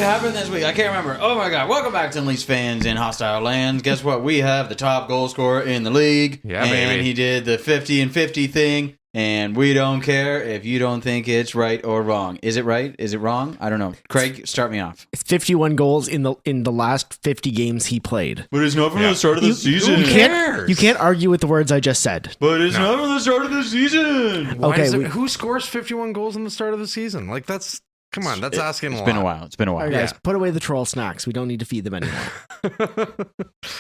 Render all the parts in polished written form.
happened this week? I can't remember. Oh my God. Welcome back to Leafs fans in hostile lands. Guess what? We have the top goal scorer in the league. Yeah, and baby. he did the 50 and 50 thing. And we don't care if you don't think it's right or wrong. Is it right? Is it wrong? I don't know. Craig, start me off. It's 51 goals in the last 50 games he played. But it's not from the start of the season. You can't argue with the words I just said. But it's not from the start of the season. Who scores 51 goals in the start of the season? Like, that's... Come on, that's asking a lot. It's been a while. It's been a while. All right, guys, put away the troll snacks. We don't need to feed them anymore.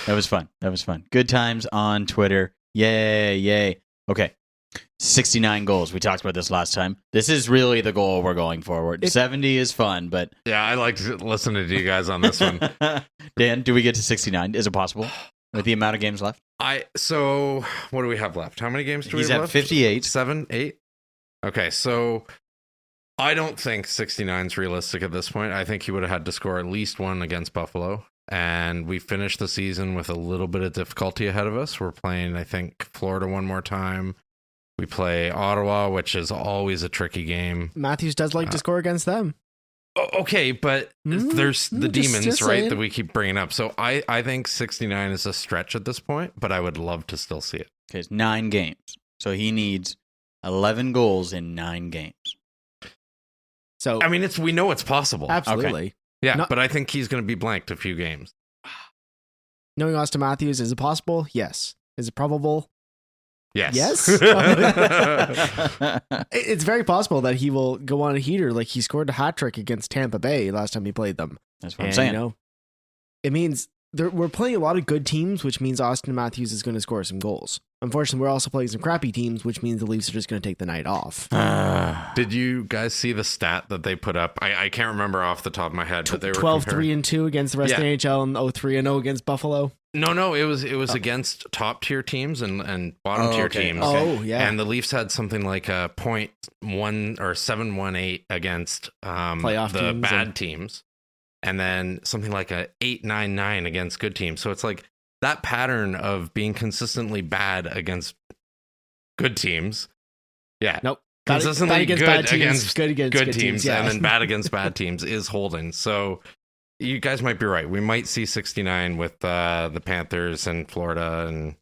That was fun. That was fun. Good times on Twitter. Yay, yay. Okay. 69 goals. We talked about this last time. This is really the goal we're going forward. 70 is fun, but... Yeah, I like listening to you guys on this one. Dan, do we get to 69? Is it possible? With the amount of games left? So, what do we have left? How many games do we have left? He's at 58. 7, 8? Okay, so... I don't think 69 is realistic at this point. I think he would have had to score at least one against Buffalo. And we finished the season with a little bit of difficulty ahead of us. We're playing, I think, Florida one more time. We play Ottawa, which is always a tricky game. Matthews does like to score against them. Okay, but there's the demons, just right, saying. that we keep bringing up. So I think 69 is a stretch at this point, but I would love to still see it. Okay, it's 9 games. So he needs 11 goals in 9 games. So I mean, we know it's possible. Absolutely. Okay. Yeah, but I think he's going to be blanked a few games. Knowing Austin Matthews, is it possible? Yes. Is it probable? Yes. Yes? It's very possible that he will go on a heater like he scored a hat trick against Tampa Bay last time he played them. That's what I'm saying. You know, it means we're playing a lot of good teams, which means Austin Matthews is going to score some goals. Unfortunately, we're also playing some crappy teams, which means the Leafs are just going to take the night off. Did you guys see the stat that they put up? I can't remember off the top of my head, but they were 12-3-2 against the rest of the NHL and 0-3-0 against Buffalo. No, it was against top tier teams and bottom tier teams. Oh, yeah. And the Leafs had something like a 0.1 or 718 against playoff the teams bad teams, and then something like a 899 against good teams. So it's like that pattern of being consistently bad against good teams. Yeah. Nope. Consistently bad good bad teams, against good against good teams, yeah. and then bad against bad teams is holding. So you guys might be right. We might see 69 with the Panthers and Florida, and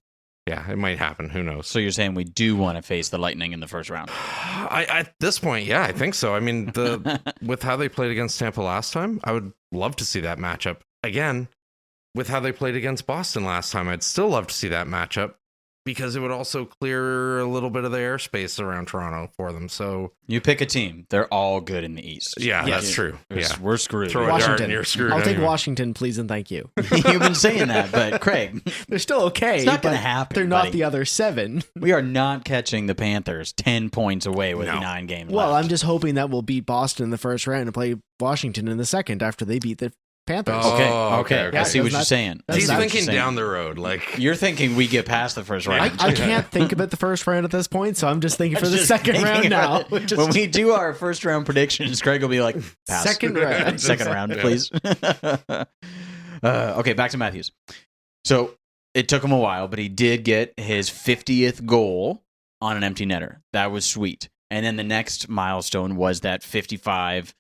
yeah, it might happen. Who knows? So you're saying we do want to face the Lightning in the first round? At this point, yeah, I think so. I mean, with how they played against Tampa last time, I would love to see that matchup again. With how they played against Boston last time, I'd still love to see that matchup because it would also clear a little bit of the airspace around Toronto for them. So you pick a team; they're all good in the East. Yeah, that's true. Yeah, we're screwed. Throw a dart and you're screwed. I'll take anyway. Washington, please and thank you. You've been saying that, but Craig, They're still okay. it's not going but to happen. They're not buddy. the other 7. We are not catching the Panthers 10 points away with No. 9 games Well, left. I'm just hoping that we'll beat Boston in the first round and play Washington in the second after they beat the Panthers. Oh, Okay. okay. I see what you're That's- saying. that's He's I see what thinking you're saying. down the road, like You're thinking we get past the first round. I can't think about the first round at this point, so I'm just thinking for the Just second thinking round now. about it. When we do our first round predictions, Craig will be like, pass. Second round. Second round, please. Okay, back to Matthews. So it took him a while, but he did get his 50th goal on an empty netter. That was sweet. And then the next milestone was that 55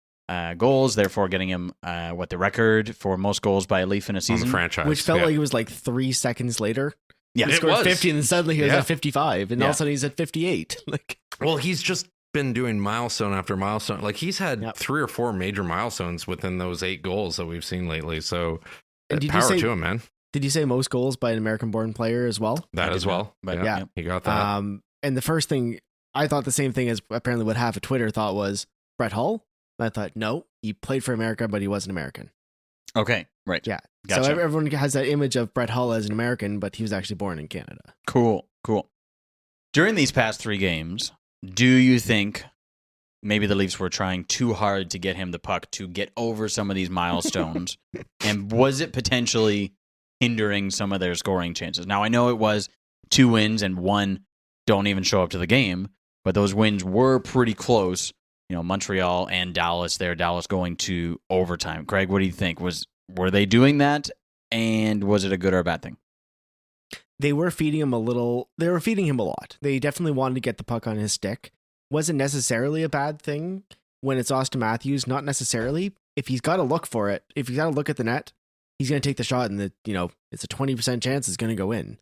goals, therefore getting him the record for most goals by a Leaf in a on season. the franchise, Which felt like it was like 3 seconds later. Yeah, He It scored was. 50 and then suddenly he was Yeah. at 55 and all of a sudden he's at 58. Like, well, he's just been doing milestone after milestone. Like he's had Yep. 3 or 4 major milestones within those 8 goals that we've seen lately. So And did you power say- to him, man. did you say most goals by an American-born player as well? That I as did not, well. but yeah. He got that. And the first thing I thought the same thing as apparently what half of Twitter thought was Brett Hull. And I thought, no, he played for America, but he wasn't American. Okay, right. Yeah. Gotcha. So everyone has that image of Brett Hull as an American, but he was actually born in Canada. Cool. During these past 3 games, do you think maybe the Leafs were trying too hard to get him the puck to get over some of these milestones? And was it potentially hindering some of their scoring chances? Now, I know it was 2 wins and 1 don't even show up to the game, but those wins were pretty close. You know, Montreal and Dallas there, Dallas going to overtime. Craig, what do you think? Were they doing that? And was it a good or a bad thing? They were feeding him a little. They were feeding him a lot. They definitely wanted to get the puck on his stick. Wasn't necessarily a bad thing when it's Austin Matthews. Not necessarily, if he's got to look for it, if he's got to look at the net, he's going to take the shot, and it's a 20% chance it's going to go in.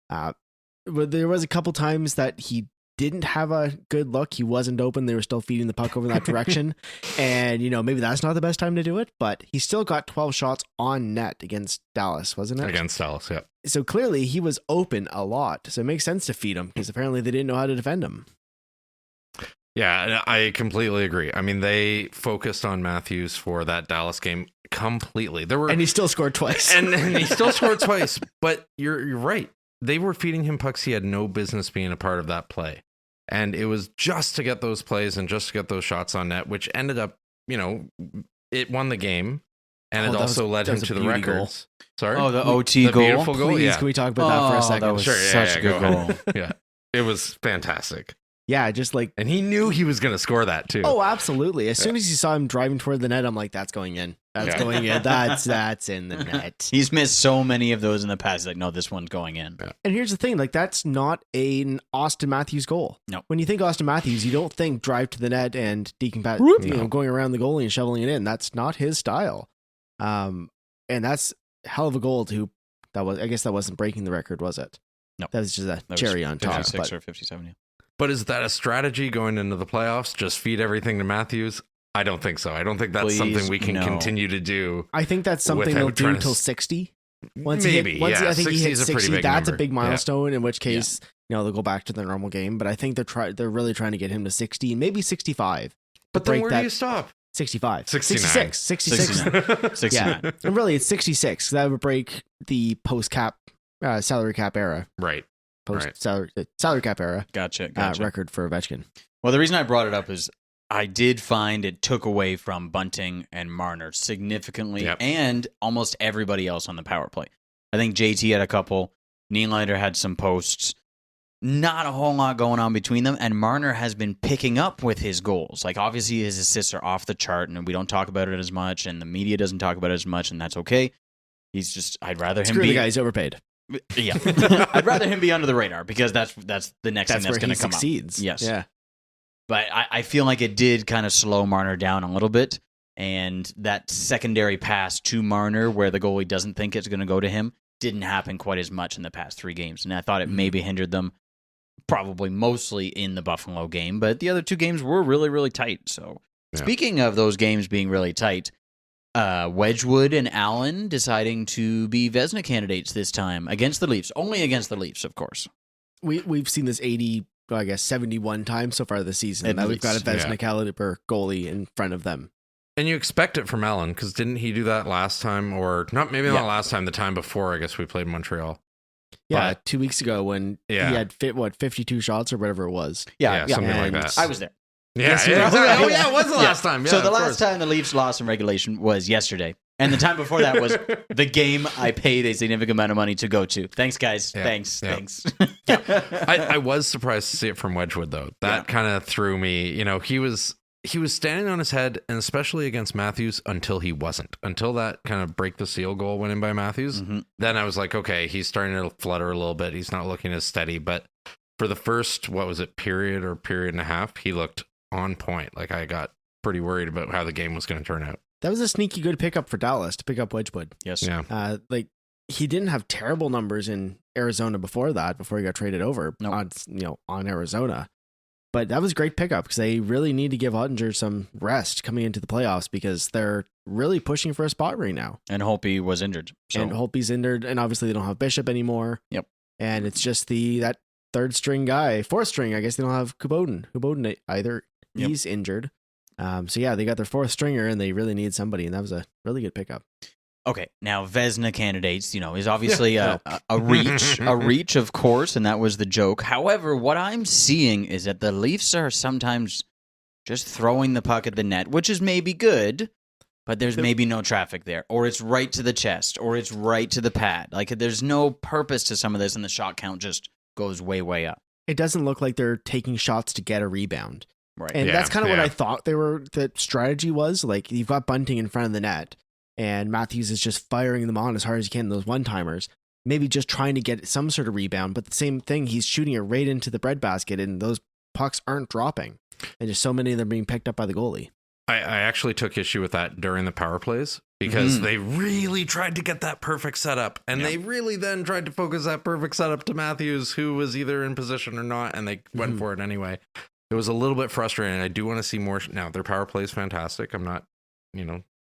But there was a couple times that he didn't have a good look. He wasn't open. They were still feeding the puck over in that direction. And, maybe that's not the best time to do it, but he still got 12 shots on net against Dallas, wasn't it? Against Dallas, yeah. So clearly he was open a lot. So it makes sense to feed him because apparently they didn't know how to defend him. Yeah, I completely agree. I mean, they focused on Matthews for that Dallas game completely. And he still scored twice. and he still scored twice. But you're right. They were feeding him pucks he had no business being a part of that play. And it was just to get those plays and just to get those shots on net, which ended up, it won the game. And it also led him to the records. Goal. Sorry? Oh, the OT goal? Beautiful goal? Please, yeah. Can we talk about that for a second? That was such a good goal. Yeah. It was fantastic. Yeah, just like... And he knew he was going to score that, too. Oh, absolutely. As soon as you saw him driving toward the net, I'm like, that's going in. That's going in. That's in the net. He's missed so many of those in the past. Like, no, this one's going in. Yeah. And here's the thing. Like, that's not an Austin Matthews goal. No. When you think Austin Matthews, you don't think drive to the net and decompose, going around the goalie and shoveling it in. That's not his style. And that's a hell of a goal to... I guess that wasn't breaking the record, was it? No. That was just a cherry on top. 56 or 57, yeah. But is that a strategy going into the playoffs? Just feed everything to Matthews? I don't think so. I don't think that's something we can continue to do. I think that's something they'll do until 60. Once I think he hits 60, that's a big milestone, in which case, they'll go back to their normal game. But I think they're really trying to get him to 60, maybe 65. But then where do you stop? 65. 69. 66. Yeah. And really, it's 66. That would break the post-cap, salary cap era. Right. Salary cap era. Gotcha. Record for Ovechkin. Well, the reason I brought it up is I did find it took away from Bunting and Marner significantly, and almost everybody else on the power play. I think JT had a couple. Nylander had some posts. Not a whole lot going on between them, and Marner has been picking up with his goals. Like, obviously, his assists are off the chart, and we don't talk about it as much, and the media doesn't talk about it as much, and that's okay. He's just, I'd rather him be... the guy, he's overpaid. Yeah. I'd rather him be under the radar, because that's the next thing that's going to come succeeds. up. Yes. Yeah. But I feel like it did kind of slow Marner down a little bit, and that secondary pass to Marner, where the goalie doesn't think it's going to go to him, didn't happen quite as much in the past 3 games, and I thought it maybe hindered them, probably mostly in the Buffalo game, but the other 2 games were really, really tight. So speaking of those games being really tight, Wedgwood and Allen deciding to be Vezina candidates this time against the Leafs. Only against the Leafs, of course. We've seen this 71 times so far this season. Now we've got a Vezina caliber goalie in front of them. And you expect it from Allen, because didn't he do that last time? Or not last time, the time before, I guess we played Montreal. Yeah, 2 weeks ago when he had 52 shots or whatever it was. Yeah, something like that. I was there. Yeah, it was the last time. Yeah, so the last time the Leafs lost in regulation was yesterday. And the time before that was the game I paid a significant amount of money to go to. Thanks, guys. Yeah, thanks. I was surprised to see it from Wedgwood, though. That kind of threw me. He was standing on his head, and especially against Matthews, until he wasn't. Until that kind of break the seal goal went in by Matthews. Mm-hmm. Then I was like, okay, he's starting to flutter a little bit. He's not looking as steady. But for the first, period and a half, he looked on point. Like, I got pretty worried about how the game was going to turn out. That was a sneaky good pickup for Dallas to pick up Wedgwood. Yes. Yeah. He didn't have terrible numbers in Arizona before he got traded over on Arizona. But that was a great pickup because they really need to give Ottinger some rest coming into the playoffs because they're really pushing for a spot right now. And Holtby was injured. And Holtby's injured, and obviously they don't have Bishop anymore. Yep. And it's just that 3rd string guy, 4th string. I guess they don't have Kubodin either. Yep. He's injured. So yeah, they got their 4th stringer, and they really need somebody, and that was a really good pickup. Okay, now Vezina candidates, is obviously a reach, of course, and that was the joke. However, what I'm seeing is that the Leafs are sometimes just throwing the puck at the net, which is maybe good, but there's maybe no traffic there, or it's right to the chest, or it's right to the pad. Like, there's no purpose to some of this, and the shot count just goes way, way up. It doesn't look like they're taking shots to get a rebound. Right. And that's kind of what I thought the strategy was. Like, you've got Bunting in front of the net, and Matthews is just firing them on as hard as he can, those one-timers, maybe just trying to get some sort of rebound. But the same thing, he's shooting it right into the breadbasket, and those pucks aren't dropping. And just so many of them being picked up by the goalie. I actually took issue with that during the power plays because they really tried to get that perfect setup, and they really then tried to focus that perfect setup to Matthews, who was either in position or not, and they went for it anyway. It was a little bit frustrating. I do want to see more. Now, their power play is fantastic. I'm not,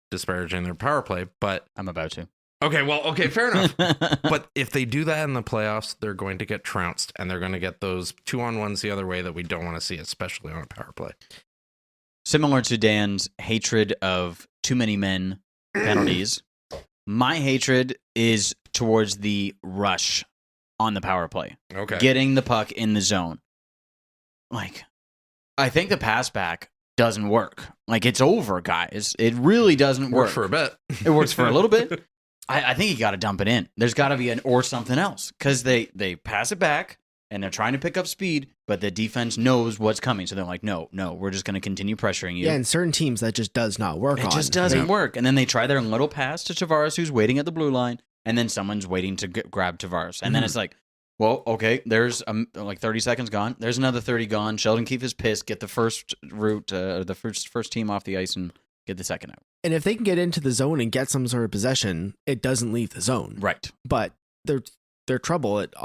disparaging their power play, but I'm about to. Okay, fair enough. But if they do that in the playoffs, they're going to get trounced, and they're going to get those 2-on-1s the other way that we don't want to see, especially on a power play. Similar to Dan's hatred of too many men penalties, my hatred is towards the rush on the power play. Okay. Getting the puck in the zone. Like, I think the pass back doesn't work. Like, it's over, guys. It really doesn't work. Works for a bit. It works for a little bit. I think you got to dump it in. There's got to be an or something else, because they pass it back and they're trying to pick up speed, but the defense knows what's coming. So they're like, no, we're just going to continue pressuring you. Yeah, and certain teams that just does not work. It just doesn't work. And then they try their little pass to Tavares, who's waiting at the blue line, and then someone's waiting to grab Tavares. And then it's like, well, okay, there's like 30 seconds gone. There's another 30 gone. Sheldon Keefe is pissed. Get the first first team off the ice and get the second out. And if they can get into the zone and get some sort of possession, it doesn't leave the zone. Right. But their trouble, it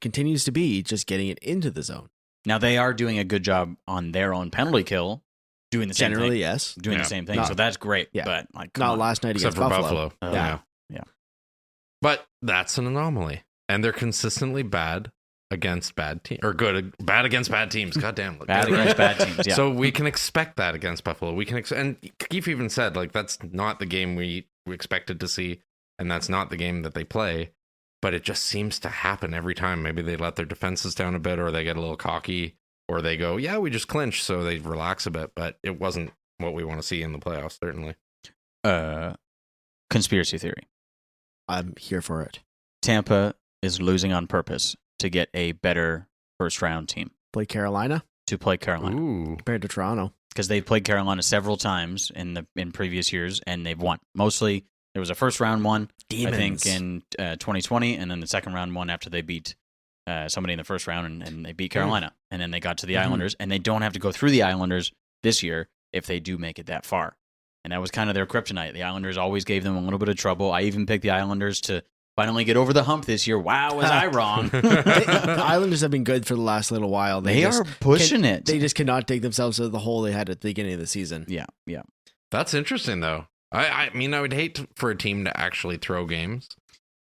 continues to be just getting it into the zone. Now, they are doing a good job on their own penalty kill, doing the same Generally, thing. yes. Doing the same thing. So that's great. Yeah. But like, Not last night Except against for Buffalo. Yeah. But that's an anomaly. And they're consistently bad against bad teams. Or bad against bad teams. God damn. Bad against bad teams, yeah. So we can expect that against Buffalo. And Keefe even said, like, that's not the game we expected to see. And that's not the game that they play. But it just seems to happen every time. Maybe they let their defenses down a bit, or they get a little cocky, or they go, yeah, we just clinch. So they relax a bit. But it wasn't what we want to see in the playoffs, certainly. Conspiracy theory. I'm here for it. Tampa is losing on purpose to get a better first round team. Play Carolina To play Carolina. Ooh. compared to Toronto. Because they've played Carolina several times in previous years, and they've won. Mostly, there was a first round one, Demons. I think, in 2020, and then the second round one after they beat somebody in the first round, and they beat Carolina. And then they got to the Islanders, and they don't have to go through the Islanders this year if they do make it that far. And that was kind of their kryptonite. The Islanders always gave them a little bit of trouble. I even picked the Islanders to finally get over the hump this year. Wow, was I wrong? The Islanders have been good for the last little while. They are pushing it. They just cannot dig themselves out of the hole they had at the beginning of the season. Yeah. That's interesting, though. I mean, I would hate for a team to actually throw games,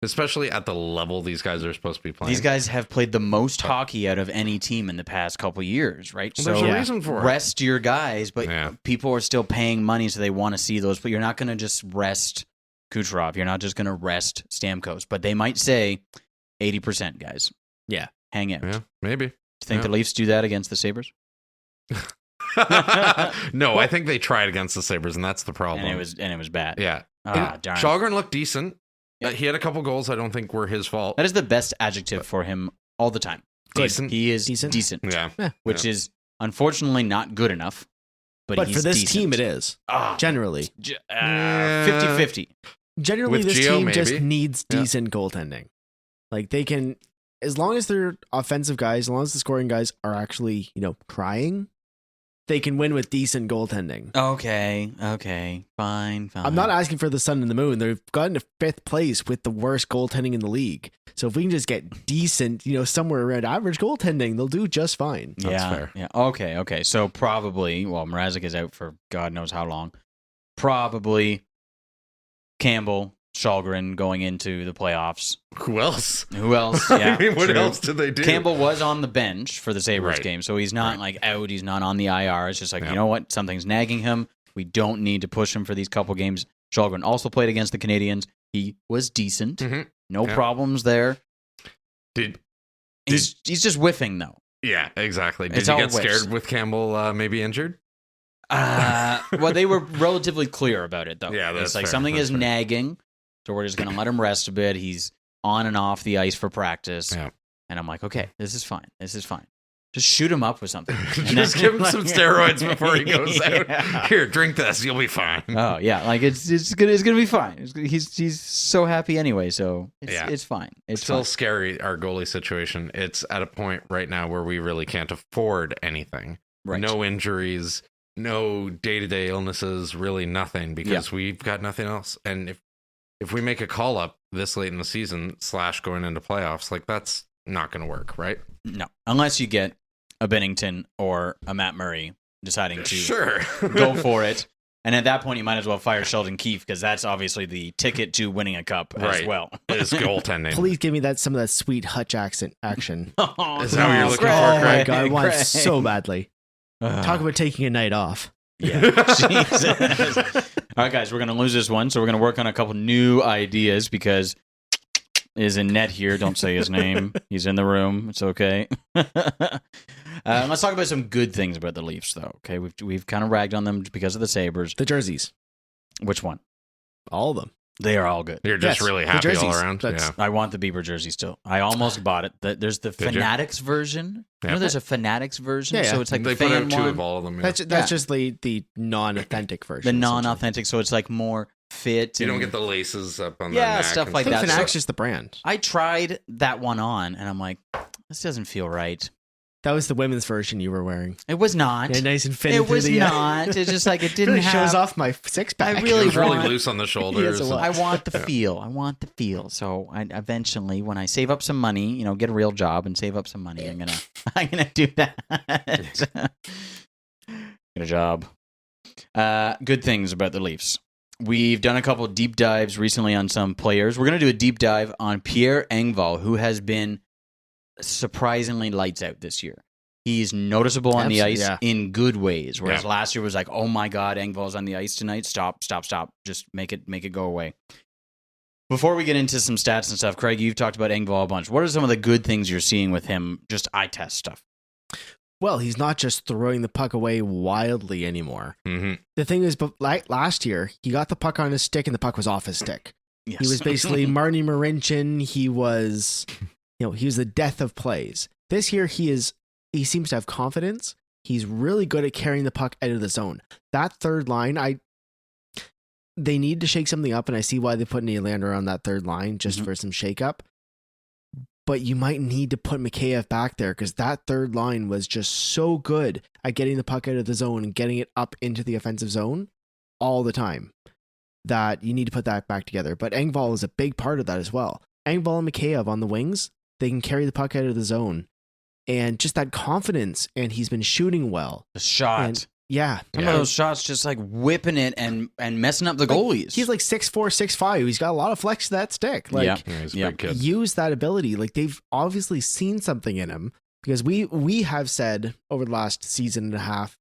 especially at the level these guys are supposed to be playing. These guys have played the most hockey out of any team in the past couple years, right? Well, there's a reason for it. Rest your guys, but people are still paying money, so they want to see those. But you're not going to just rest Kucherov. You're not just going to rest Stamkos. But they might say 80%, guys. Yeah. Hang out. Yeah, maybe. Do you think the Leafs do that against the Sabres? No, I think they tried against the Sabres, and that's the problem. And it was bad. Yeah. Darn. Shalgren looked decent. Yeah. He had a couple goals I don't think were his fault. That is the best adjective for him all the time. Decent. He is Decent. decent. Yeah. Which is unfortunately not good enough. But for he's this decent. team, it is. Generally. 50-50. Generally, With this Gio, team just maybe. needs decent goaltending. Like, they can, as long as their offensive guys, as long as the scoring guys are actually, trying, they can win with decent goaltending. Okay. Fine. I'm not asking for the sun and the moon. They've gotten to 5th place with the worst goaltending in the league. So if we can just get decent, somewhere around average goaltending, they'll do just fine. That's fair. Yeah. Okay. So probably, Mrazek is out for God knows how long. Probably Campbell, Shalgren going into the playoffs. Who else? Yeah. I mean, what true. else did they do? Campbell was on the bench for the Sabres Right. game, so he's not like out. He's not on the IR. It's just like, Yeah. you know what? Something's nagging him. We don't need to push him for these couple games. Shalgren also played against the Canadians. He was decent. Mhm. No Yeah. problems there. Did He's just whiffing, though. Yeah, exactly. Did It's you all get whiffs. scared with Campbell maybe injured? Well, they were relatively clear about it, though. Yeah, that's it's like fair. something That's is fair. nagging, so we're just going to let him rest a bit. He's on and off the ice for practice. Yeah. And I'm like, okay, this is fine. Just shoot him up with something. And Just then- give him some steroids before he goes out. Yeah. Here, drink this. You'll be fine. Oh yeah, like it's gonna be fine. He's so happy anyway, so it's fine. It's Still fine. scary, our goalie situation. It's at a point right now where we really can't afford anything. Right. No injuries, no day-to-day illnesses, really nothing, because we've got nothing else. And if we make a call up this late in the season / going into playoffs, like that's not going to work, right? No, unless you get a Binnington or a Matt Murray deciding to Sure. go for it. And at that point, you might as well fire Sheldon Keefe because that's obviously the ticket to winning a cup as well. It's goaltending. Please give me some of that sweet Hutch accent action. Oh, Is that what you're looking for, Oh my Craig? god, I want it Craig. so badly. Talk about taking a night off. Yeah. Jesus. All right, guys, we're going to lose this one. So we're going to work on a couple new ideas because is in net here. Don't say his name. He's in the room. It's okay. Let's talk about some good things about the Leafs, though. Okay, we've kind of ragged on them because of the Sabres. The jerseys. Which one? All of them. They are all good. You're just Yes, really the happy all jerseys. around. That's- Yeah. I want the Bieber jersey still. I almost bought it. There's the Did you? Fanatics version. You know, Yeah. there's a Fanatics version. Yeah, yeah. So it's like They the put fan out 2 one, of all of them. Yeah. That's just the non-authentic version. the essentially. non-authentic. So it's like more fit. You don't and- get the laces up on the Yeah, neck stuff and like I think that. Fanatics So- is the brand. I tried that one on, and I'm like, this doesn't feel right. That was the women's version you were wearing. It was not. Yeah, nice and fit. It was not. It's just like it didn't really have. shows off my six pack. I It really was really want- loose on the shoulders. Yes, it was. I want the feel. I want the feel. So I eventually, when I save up some money, get a real job and save up some money, I'm gonna do that. Get a job. Good things about the Leafs. We've done a couple of deep dives recently on some players. We're gonna do a deep dive on Pierre Engvall, who has been surprisingly lights out this year. He's noticeable on the ice Absolutely, in good ways, whereas Yeah. last year was like, oh my God, Engvall's on the ice tonight. Stop. Just make it go away. Before we get into some stats and stuff, Craig, you've talked about Engvall a bunch. What are some of the good things you're seeing with him? Just eye test stuff. Well, he's not just throwing the puck away wildly anymore. Mm-hmm. The thing is, but like last year, he got the puck on his stick and the puck was off his stick. Yes. He was basically Marty Marincin. He was the death of plays. This year, he seems to have confidence. He's really good at carrying the puck out of the zone. That third line, they need to shake something up, and I see why they put Nylander on that third line just for some shakeup. But you might need to put Mikheyev back there because that third line was just so good at getting the puck out of the zone and getting it up into the offensive zone all the time that you need to put that back together. But Engvall is a big part of that as well. Engvall and Mikheyev on the wings, they can carry the puck out of the zone. And just that confidence, and he's been shooting well. The shot. And yeah. Some of those shots just like whipping it and messing up the goalies. He's like 6'4", 6'5". He's got a lot of flex to that stick. Like, Yeah. Yeah, he's a Yeah. big kid. use that ability. Like, they've obviously seen something in him because we have said over the last season and a half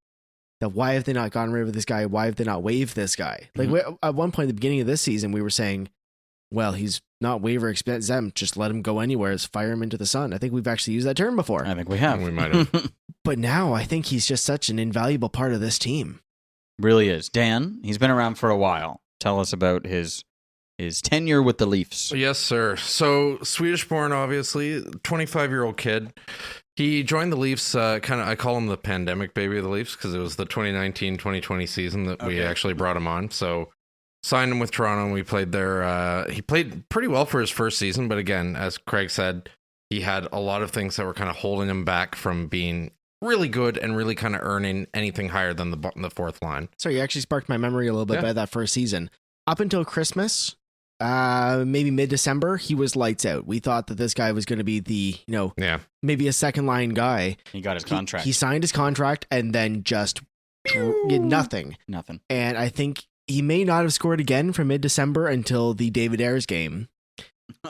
that why have they not gotten rid of this guy? Why have they not waived this guy? Like at one point at the beginning of this season, we were saying, well, he's not waiver exempt. Just let him go anywhere. Just fire him into the sun. I think we've actually used that term before. I think we have. We might have. But now I think he's just such an invaluable part of this team. Really is. Dan, he's been around for a while. Tell us about his tenure with the Leafs. Yes, sir. So Swedish-born, obviously, 25-year-old kid. He joined the Leafs, I call him the pandemic baby of the Leafs because it was the 2019-2020 season that we actually brought him on. So signed him with Toronto and we played there. He played pretty well for his first season, but again, as Craig said, he had a lot of things that were kind of holding him back from being really good and really kind of earning anything higher than the fourth line. So you actually sparked my memory a little bit by that first season. Up until Christmas, maybe mid-December, he was lights out. We thought that this guy was going to be the, maybe a second line guy. He got his contract. He signed his contract and then just did nothing. Nothing. And I think he may not have scored again from mid-December until the David Ayres game.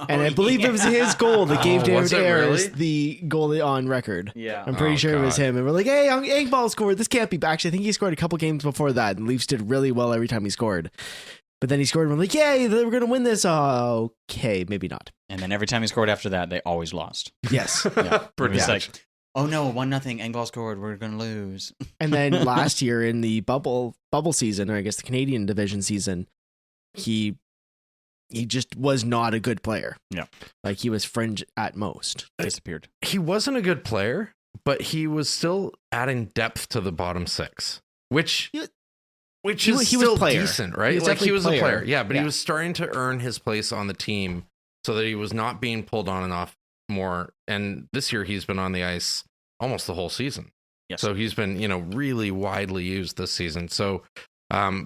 And I believe it was his goal that gave was David it Ayres really? the goal on record. Yeah. I'm pretty sure it was God. him. And we're like, hey, Engvall scored. This can't be. Actually, I think he scored a couple games before that. And Leafs did really well every time he scored. But then he scored, and we're like, yay, we're going to win this. Okay, maybe not. And then every time he scored after that, they always lost. Yes. Yeah. Pretty It's much. like, oh no, 1-0. Engvall scored. We're going to lose. And then last year in the bubble season, or I guess the Canadian division season, he just was not a good player. Yeah. Like he was fringe at most. Disappeared. He wasn't a good player, but he was still adding depth to the bottom six, which He is was still player. decent, right? He was Like he definitely was a player. player, yeah, but Yeah. he was starting to earn his place on the team so that he was not being pulled on and off more. And this year he's been on the ice almost the whole season. Yes. So he's been, really widely used this season. So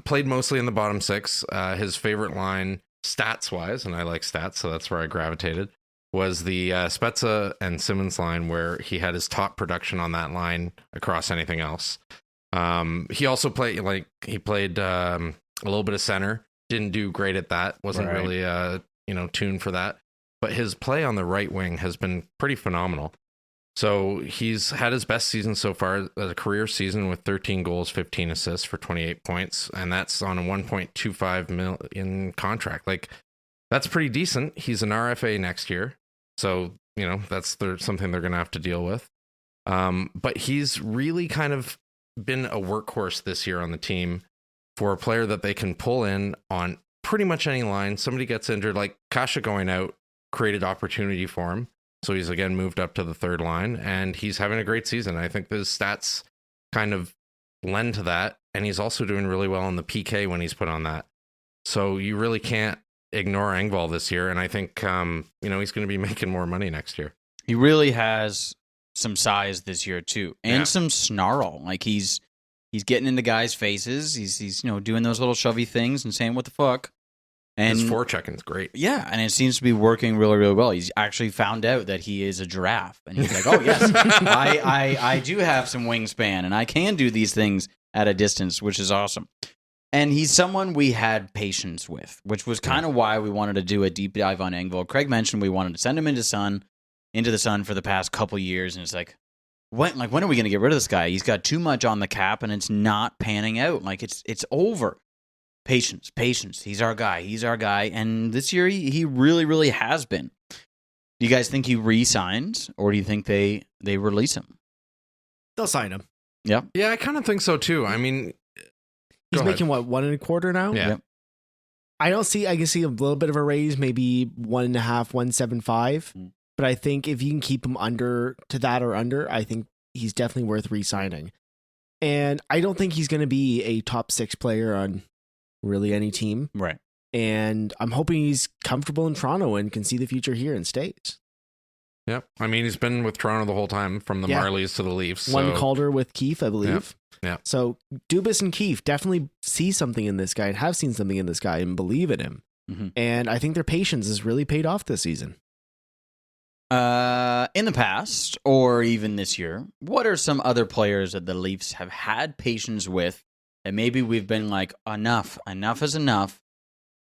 played mostly in the bottom six. His favorite line, stats-wise, and I like stats, so that's where I gravitated, was the Spezza and Simmons line, where he had his top production on that line across anything else. He also played a little bit of center. Didn't do great at that. Wasn't Right. really tuned for that. But his play on the right wing has been pretty phenomenal. So he's had his best season so far, a career season with 13 goals, 15 assists for 28 points, and that's on a 1.25 million contract. Like, that's pretty decent. He's an RFA next year, so that's something they're going to have to deal with. But he's really kind of been a workhorse this year on the team for a player that they can pull in on pretty much any line. Somebody gets injured, like Kasha going out, created opportunity for him. So he's again moved up to the third line, and he's having a great season. I think his stats kind of lend to that, and he's also doing really well on the PK when he's put on that. So you really can't ignore Engvall this year, and I think he's going to be making more money next year. He really has some size this year too, and Yeah. some snarl. Like he's getting into guys' faces. He's doing those little shovey things and saying what the fuck. And His forechecking's great. yeah, and it seems to be working really, really well. He's actually found out that he is a giraffe, and he's like, "Oh yes, I do have some wingspan, and I can do these things at a distance, which is awesome." And he's someone we had patience with, which was kind of why we wanted to do a deep dive on Engvall. Craig mentioned we wanted to send him into the sun for the past couple years, and it's like, when are we going to get rid of this guy? He's got too much on the cap, and it's not panning out. Like it's over. Patience. He's our guy. And this year, he really, really has been. Do you guys think he re-signs, or do you think they release him? They'll sign him. Yeah. Yeah, I kind of think so too. I mean, He's go making what, 1.25 now? Yeah. Yep. I can see a little bit of a raise, maybe 1.5, 1.75. Mm. But I think if you can keep him under to that or under, I think he's definitely worth re-signing. And I don't think he's going to be a top 6 player on really any team. Right. And I'm hoping he's comfortable in Toronto and can see the future here and stays. Yep. I mean, he's been with Toronto the whole time, from the Yeah. Marlies to the Leafs. One so- Calder with Keefe, I believe. Yeah. So Dubas and Keefe definitely see something in this guy and have seen something in this guy and believe in him. Mm-hmm. And I think their patience has really paid off this season. In the past, or even this year, what are some other players that the Leafs have had patience with, and maybe we've been like, enough is enough,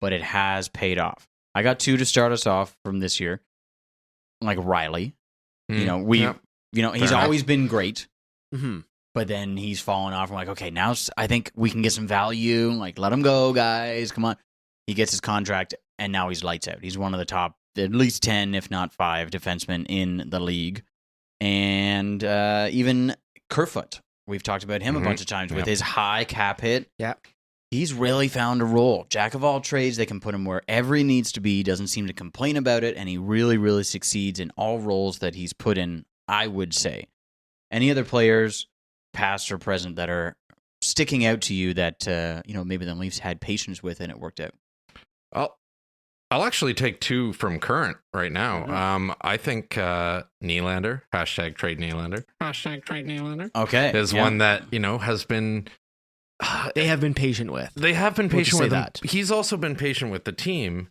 but it has paid off? I got 2 to start us off from this year. Like Riley. Yep. He's enough. always been great, Mm-hmm. but then he's fallen off. I'm like, okay, now I think we can get some value. Like, let him go, guys. Come on. He gets his contract, and now he's lights out. He's one of the top, at least 10, if not 5, defensemen in the league. And even Kerfoot, we've talked about him a bunch of times with Yep. his high cap hit. Yeah. He's really found a role. Jack of all trades, they can put him wherever he needs to be. He doesn't seem to complain about it, and he really, really succeeds in all roles that he's put in, I would say. Any other players, past or present, that are sticking out to you that maybe the Leafs had patience with and it worked out? I'll actually take 2 from current right now. Mm-hmm. I think Nylander, #trade Nylander, Okay. is yeah. one that, has been... They have been patient with. They have been We'll just patient say with him. that. He's also been patient with the team,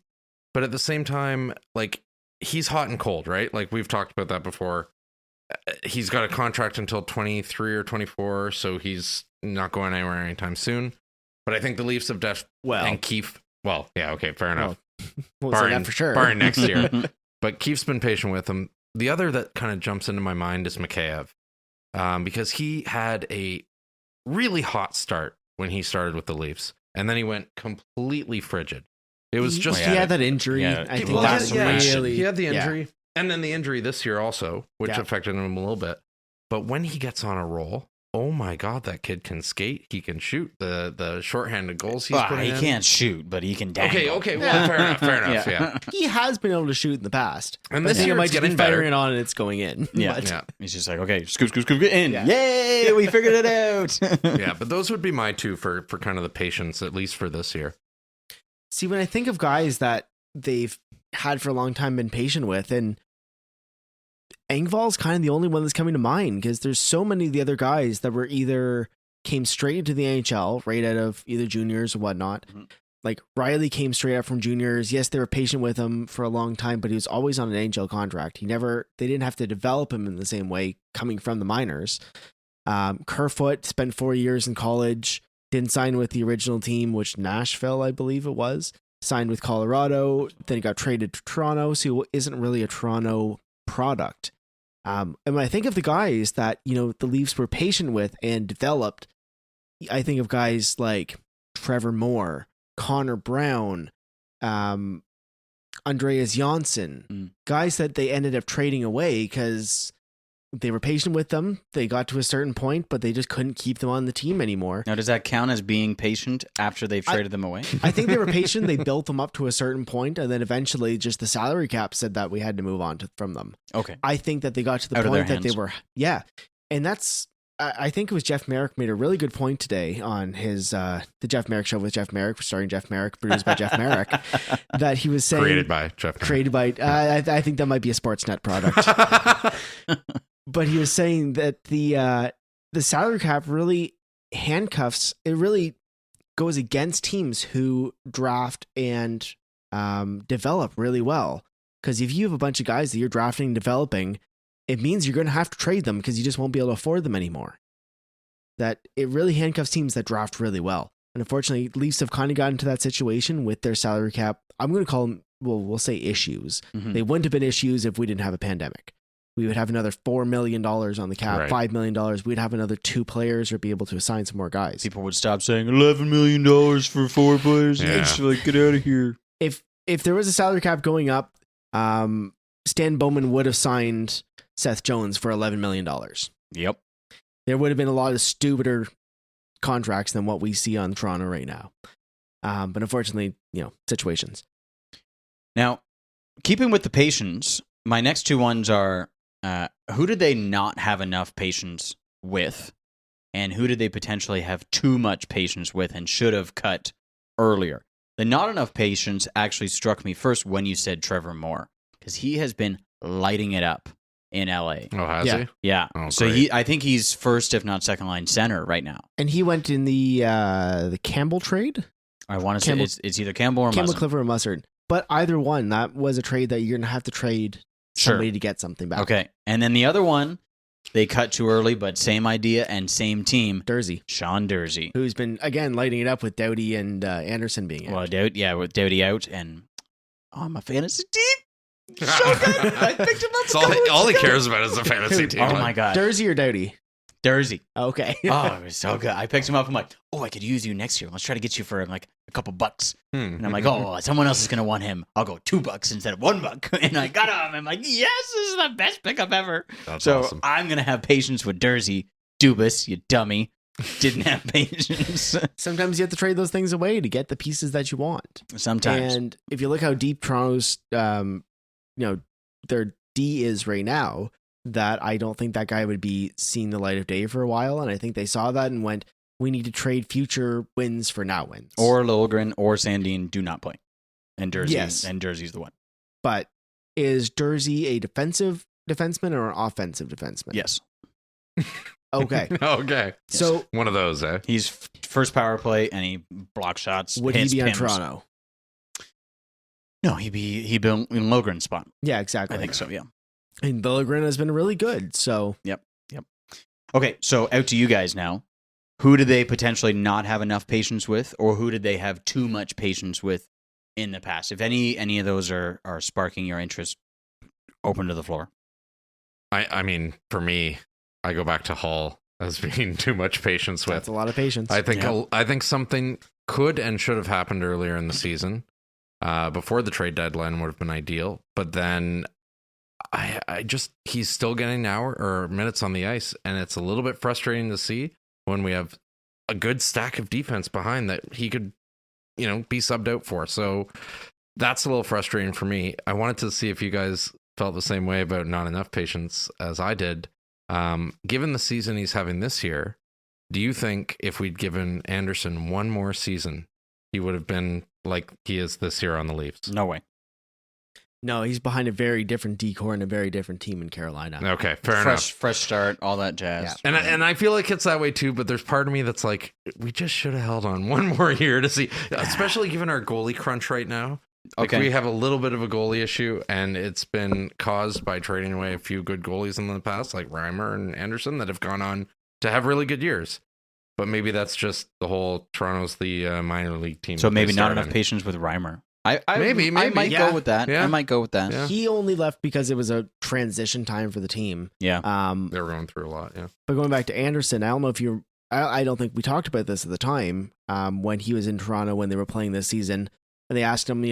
but at the same time, like, he's hot and cold, right? Like, we've talked about that before. He's got a contract until 23 or 24, so he's not going anywhere anytime soon. But I think the Leafs have and Keefe. Well, yeah, okay, fair enough. We'll say that for sure. Barring next year. But Keefe's been patient with him. The other that kind of jumps into my mind is Mikheyev, because he had a really hot start when he started with the Leafs, and then he went completely frigid. It was just he had that injury. Yeah. I think Well, that's yeah. really he had the yeah. injury, and then the injury this year also, which Yeah. affected him a little bit. But when he gets on a roll, oh my God, that kid can skate. He can shoot the shorthanded goals he's putting he in. can't shoot, but he can dangle. Okay, well, fair enough, yeah. He has been able to shoot in the past. And But this I think year it might it's just be getting better. firing it on and it's going in. Yeah. But- Yeah. He's just like, okay, scoop, get in. Yeah. Yay, we figured it out. Yeah, but those would be my 2 for kind of the patience, at least for this year. See, when I think of guys that they've had for a long time been patient with, and Engvall's kind of the only one that's coming to mind because there's so many of the other guys that were either came straight into the NHL right out of either juniors or whatnot. Mhm. Like Riley came straight up from juniors. Yes, they were patient with him for a long time, but he was always on an NHL contract. They didn't have to develop him in the same way coming from the minors. Kerfoot spent 4 years in college, didn't sign with the original team, which Nashville, I believe it was, signed with Colorado. Then he got traded to Toronto, so he isn't really a Toronto product. And when I think of the guys that, the Leafs were patient with and developed, I think of guys like Trevor Moore, Connor Brown, Andreas Janssen, guys that they ended up trading away because they were patient with them. They got to a certain point, but they just couldn't keep them on the team anymore. Now, does that count as being patient after they've traded them away? I think they were patient. They built them up to a certain point, and then eventually just the salary cap said that we had to move on from them. Okay. I think that they got to the Out of point their that they hands. were, yeah. And that's, I think it was Jeff Merrick made a really good point today on his, the Jeff Merrick Show with Jeff Merrick, starring Jeff Merrick, produced by Jeff Merrick, that he was saying. Created by Jeff Merrick. Created by, I think that might be a Sportsnet product. But he was saying that the salary cap really handcuffs, it really goes against teams who draft and develop really well. Because if you have a bunch of guys that you're drafting and developing, it means you're going to have to trade them because you just won't be able to afford them anymore. That it really handcuffs teams that draft really well. And unfortunately, Leafs have kind of gotten to that situation with their salary cap. I'm going to call them, we'll say issues. Mhm. They wouldn't have been issues if we didn't have a pandemic. We would have another $4 million on the cap, Right. $5 million. We'd have another 2 players or be able to assign some more guys. People would stop saying $11 million for 4 players. Yeah. It's like, get out of here. If there was a salary cap going up, Stan Bowman would have signed Seth Jones for $11 million. Yep. There would have been a lot of stupider contracts than what we see on Toronto right now. But unfortunately, situations. Now, keeping with the patience, my next two ones are who did they not have enough patience with, and who did they potentially have too much patience with and should have cut earlier? The not enough patience actually struck me first when you said Trevor Moore, because he has been lighting it up in LA. Oh, has Yeah. he? Yeah. Oh, So great. I think he's first, if not second line center right now. And he went in the Campbell trade? I want to say Campbell- it's either Campbell or Campbell, Muzzin. Clifford, or Mustard. But either one, that was a trade that you're going to have to trade Sure. somebody to get something back. Okay. And then the other one, they cut too early, but same idea and same team. Dursey, Sean Dursey. who's been, again, lighting it up with Doughty and Anderson being out. Well, with Doughty out and on my fantasy team. So good. I picked him up. It's all he cares about is the fantasy team. Oh my god. Dursey or Doughty? Dursey. Okay. Oh, it was so good. I picked him up. I'm like, oh, I could use you next year. Let's try to get you for like a couple bucks. And I'm like, oh, someone else is gonna want him. I'll go $2 instead of $1. And I got him. I'm like, yes, this is the best pickup ever. That's So awesome. I'm gonna have patience with Dursey. Dubas, you dummy. Didn't have patience. Sometimes you have to trade those things away to get the pieces that you want. Sometimes. And if you look how deep Toronto's, their D is right now, that I don't think that guy would be seeing the light of day for a while. And I think they saw that and went, we need to trade future wins for now wins. Or Lilligren or Sandine do not play. And Dursey, Yes. and Dursey's the one. But is Dursey a defensive defenseman or an offensive defenseman? Yes. Okay. Okay. So One of those, eh? He's first power play and he blocks shots. would he hits be on pims. Toronto? No, he'd be in Lilligren's spot. Yeah, exactly. I think so, yeah. And Lilligren has been really good. So Okay, so out to you guys now. Who did they potentially not have enough patience with, or who did they have too much patience with in the past? If any of those are sparking your interest, open to the floor. I mean, for me, I go back to Hall as being too much patience with. that's a lot of patience. I think Yeah. I think something could and should have happened earlier in the season, before the trade deadline would have been ideal. But then, I just he's still getting minutes on the ice, and it's a little bit frustrating to see when we have a good stack of defense behind that he could, be subbed out for. So that's a little frustrating for me. I wanted to see if you guys felt the same way about not enough patience as I did. Given the season he's having this year, do you think if we'd given Anderson one more season, he would have been like he is this year on the Leafs? No way. No, he's behind a very different decor and a very different team in Carolina. Okay, fair enough. Fresh start, all that jazz. Yeah. And I feel like it's that way too, but there's part of me that's like, we just should have held on one more year to see, especially given our goalie crunch right now. Like Okay. we have a little bit of a goalie issue, and it's been caused by trading away a few good goalies in the past, like Reimer and Anderson, that have gone on to have really good years. But maybe that's just the whole Toronto's the minor league team. So that they maybe not started enough in. patience with Reimer. I Maybe. might Yeah. go with that. Yeah. I might go with that. Yeah. He only left because it was a transition time for the team. Yeah. They were going through a lot, yeah. But going back to Anderson, I don't know if you. I don't think we talked about this at the time when he was in Toronto when they were playing this season, and they asked him,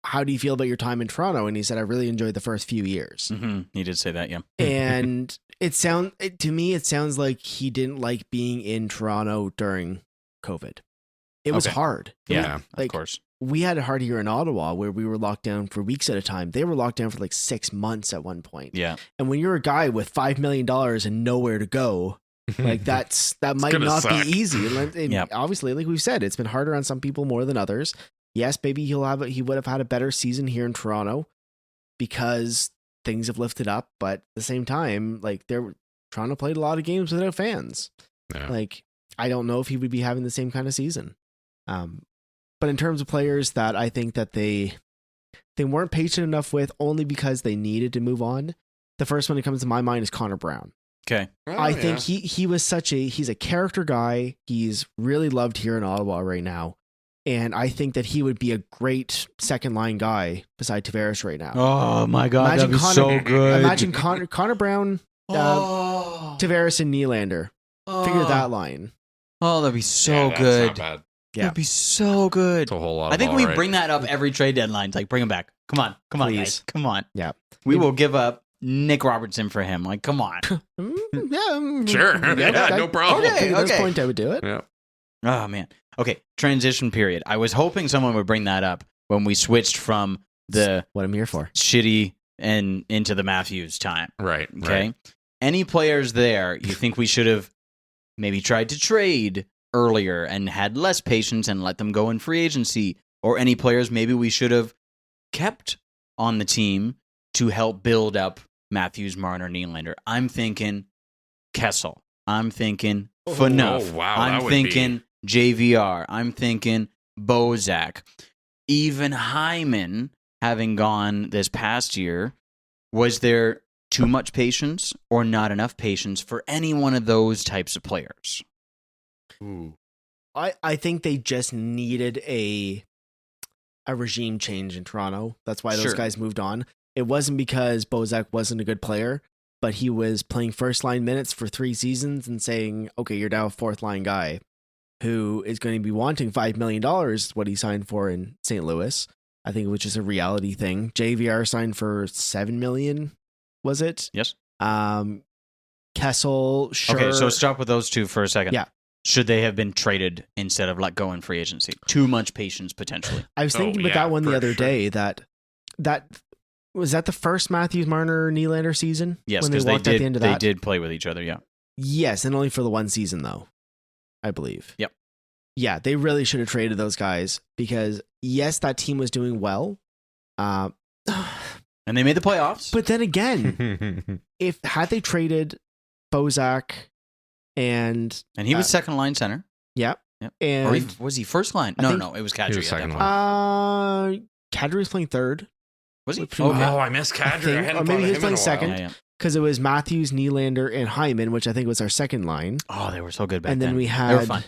how do you feel about your time in Toronto? And he said, I really enjoyed the first few years. Mm-hmm. He did say that. Yeah. And to me, it sounds like he didn't like being in Toronto during COVID. It was Okay. hard. Yeah, Of course. We had it hard here in Ottawa where we were locked down for weeks at a time. They were locked down for like 6 months at one point. Yeah. And when you're a guy with $5 million and nowhere to go, like that might gonna not suck. be easy. And Yep. obviously, like we've said, it's been harder on some people more than others. Yes, maybe he would have had a better season here in Toronto because things have lifted up. But at the same time, like Toronto played a lot of games without fans. Yeah. Like I don't know if he would be having the same kind of season. But in terms of players that I think that they weren't patient enough with only because they needed to move on. The first one that comes to my mind is Connor Brown. Okay. Oh, I yeah. think he was he's a character guy. He's really loved here in Ottawa right now. And I think that he would be a great second line guy beside Tavares right now. Oh my God, Imagine that'd be so good. Imagine Connor Brown, Tavares, and Nylander. Figure that line. Oh, that'd be so Yeah, that's good. not bad. Yeah. That'd be so good. It's a whole lot. I think of we all right. bring that up every trade deadline. It's like, bring him back. Come on, Please. guys. Come on. Yeah. We will give up Nick Robertson for him. Like, come on. Sure. Yeah, no problem. I think at this Okay. point I would do it. Yeah. Oh man. Okay. Transition period. I was hoping someone would bring that up when we switched from the What I'm here for. shitty and into the Matthews time. Right. Okay. Right. Any players there you think we should have maybe tried to trade earlier and had less patience and let them go in free agency? Or any players maybe we should have kept on the team to help build up Matthews, Marner, Nylander? I'm thinking Kessel. I'm thinking Phaneuf. Oh, wow, I'm that would thinking JVR. I'm thinking Bozak. Even Hyman having gone this past year, was there too much patience or not enough patience for any one of those types of players? Ooh. I think they just needed a regime change in Toronto. That's why those Sure. guys moved on. It wasn't because Bozak wasn't a good player, but he was playing first line minutes for 3 seasons and saying, okay, you're now a fourth line guy who is going to be wanting $5 million, what he signed for in St. Louis. I think it was just a reality thing. JVR signed for $7 million, was it? Yes. Kessel, sure. Okay, so stop with those two for a second. Yeah. Should they have been traded instead of let go in free agency? Too much patience, potentially. I was thinking about yeah, that one the for other sure. day. That was that the first Matthews Marner Nylander season. Yes, when because they walked at the did. end of They that? did play with each other. Yeah. Yes, and only for the one season though, I believe. Yep. Yeah, they really should have traded those guys because yes, that team was doing well. And they made the playoffs. But then again, if had they traded Bozak and he was second line center. yeah, Yep. and Or was he first line? I No, think- no, it was He Kadri. was at second that line. point. Kadri was playing third Was he? Oh, Okay. Oh, I missed Kadri. I think- hadn't or maybe thought he of was him in playing a second. while. Yeah. because it was Matthews, Nylander, and Hyman, which I think was our second line. Oh, they were so good back And then. then we They were had- fun.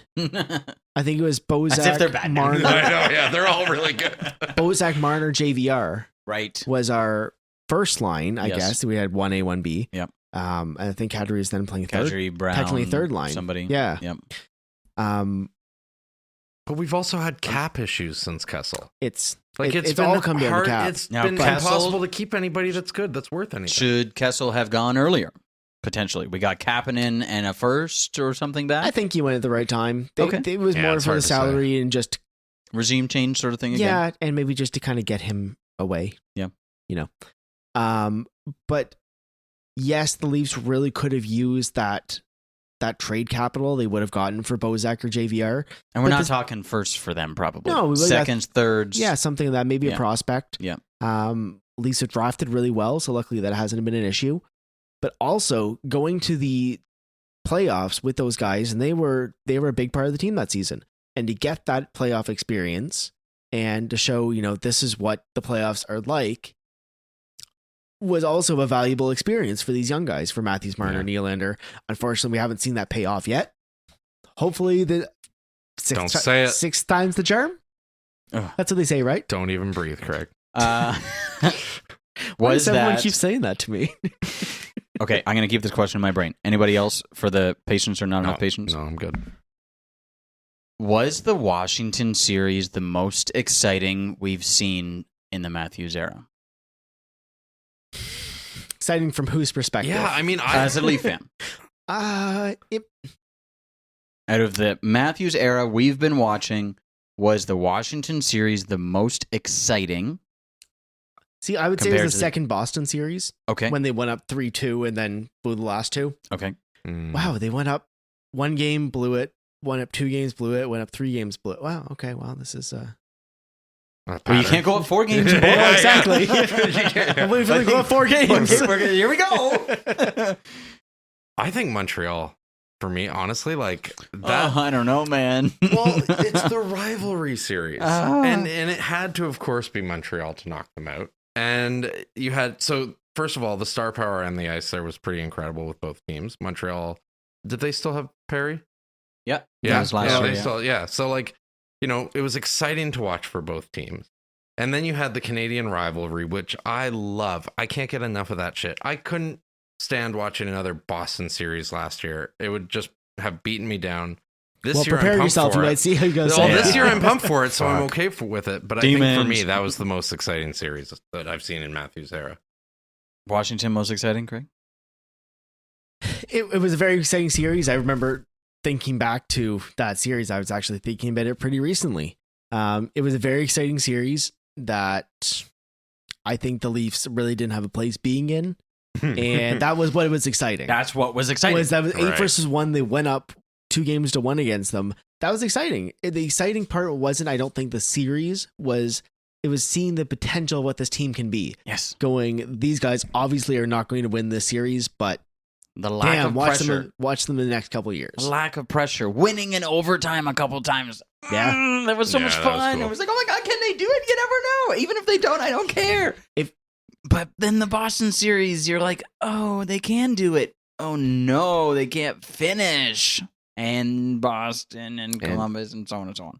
I think it was Bozak, As if they're bad now. I Marner, know, yeah, they're all really good. Bozak, Marner, JVR right. was our first line, I Yes. guess. We had 1A, 1B. Yep. And I think Kadri is then playing third. Kadri, Brown. Technically third line. Somebody. Yeah. Yep. But we've also had cap issues since Kessel. It's Like it's been all come down hard. to cap. It's Now, been Kessel- impossible to keep anybody that's good, that's worth anything. Should Kessel have gone earlier? Potentially. We got Kapanen and a first or something back? I think he went at the right time. Okay. It was Yeah, more it's for hard the to say. salary and just Regime change sort of thing again? yeah, and maybe just to kind of get him away. Yeah. You know. But yes, the Leafs really could have used that trade capital they would have gotten for Bozak or JVR. And we're But not this- talking first for them, probably. No, we really got- seconds, thirds. Yeah, something like that, maybe Yeah. a prospect. Yeah. Leafs have drafted really well, so luckily that hasn't been an issue. But also going to the playoffs with those guys, and they were a big part of the team that season. And to get that playoff experience and to show, this is what the playoffs are like, was also a valuable experience for these young guys, for Matthews, Marner, Nylander. Unfortunately, we haven't seen that pay off yet. Hopefully, six times the charm. Ugh. That's what they say, right? Don't even breathe, Craig. Why does everyone keep saying that to me? Okay, I'm going to keep this question in my brain. Anybody else for the patience or not enough patience? No, I'm good. Was the Washington series the most exciting we've seen in the Matthews era? Exciting from whose perspective? Yeah, I mean, as a Leaf fan. Out of the Matthews era we've been watching, was the Washington series the most exciting? See, I would say it was the second Boston series. Okay. When they went up 3-2 and then blew the last two. Okay. Wow, they went up one game, blew it. Went up 2 games, blew it. Went up 3 games, blew it. Wow, okay, well, this is... Well, you can't go up 4 games. Well, exactly. I'm waiting for them to go up 4 games. Here we go. I think Montreal, for me, honestly, like that. I don't know, man. Well, it's the rivalry series, and it had to, of course, be Montreal to knock them out. And you had first of all, the star power on the ice there was pretty incredible with both teams. Montreal, did they still have Perry? Yeah, yeah, was last year, still, So like, it was exciting to watch for both teams. And then you had the Canadian rivalry, which I love. I can't get enough of that shit. I couldn't stand watching another Boston series last year. It would just have beaten me down. This year, prepare I'm pumped yourself. for You it. might see how you go. This year I'm pumped for it, so I'm okay with it. But Demons. I think for me, that was the most exciting series that I've seen in Matthews' era. Washington most exciting, Craig? It was a very exciting series. I remember thinking back to that series. I was actually thinking about it pretty recently. It was a very exciting series that I think the Leafs really didn't have a place being in. And that was what was exciting. That's what was exciting. That was 8 versus 1. They went up 2-1 against them. That was exciting. The exciting part wasn't, I don't think, the series was. It was seeing the potential of what this team can be. Yes. Going, these guys obviously are not going to win this series, but the lack of pressure. Watch them in the next couple of years. Lack of pressure. Winning in overtime a couple times. Yeah. That was so much fun. Cool. It was like, oh my God, can they do it? You never know. Even if they don't, I don't care. But then the Boston series, you're like, oh, they can do it. Oh no, they can't finish. And Boston and Columbus and so on and so on.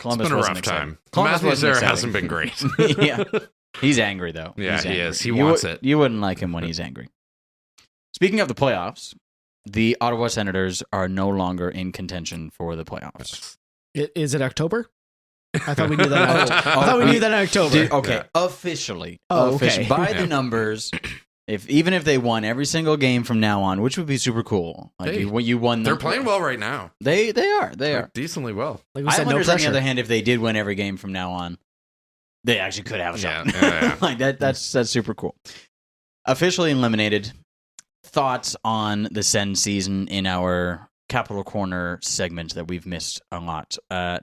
Columbus, it's been a rough time. Matthews there hasn't been great. Yeah. He's angry, though. Yeah, he is. He wants it. You wouldn't like him when he's angry. Speaking of the playoffs, the Ottawa Senators are no longer in contention for the playoffs. Is it October? I thought we knew that. I thought we knew that in October. Officially. Okay. By the numbers, even if they won every single game from now on, which would be super cool. Like you won. They're playing well right now. They are decently well. Like we said, on the other hand, if they did win every game from now on, they actually could have a shot. Yeah. Like that's super cool. Officially eliminated. Thoughts on the Sens season in our Capital Corner segment that we've missed a lot.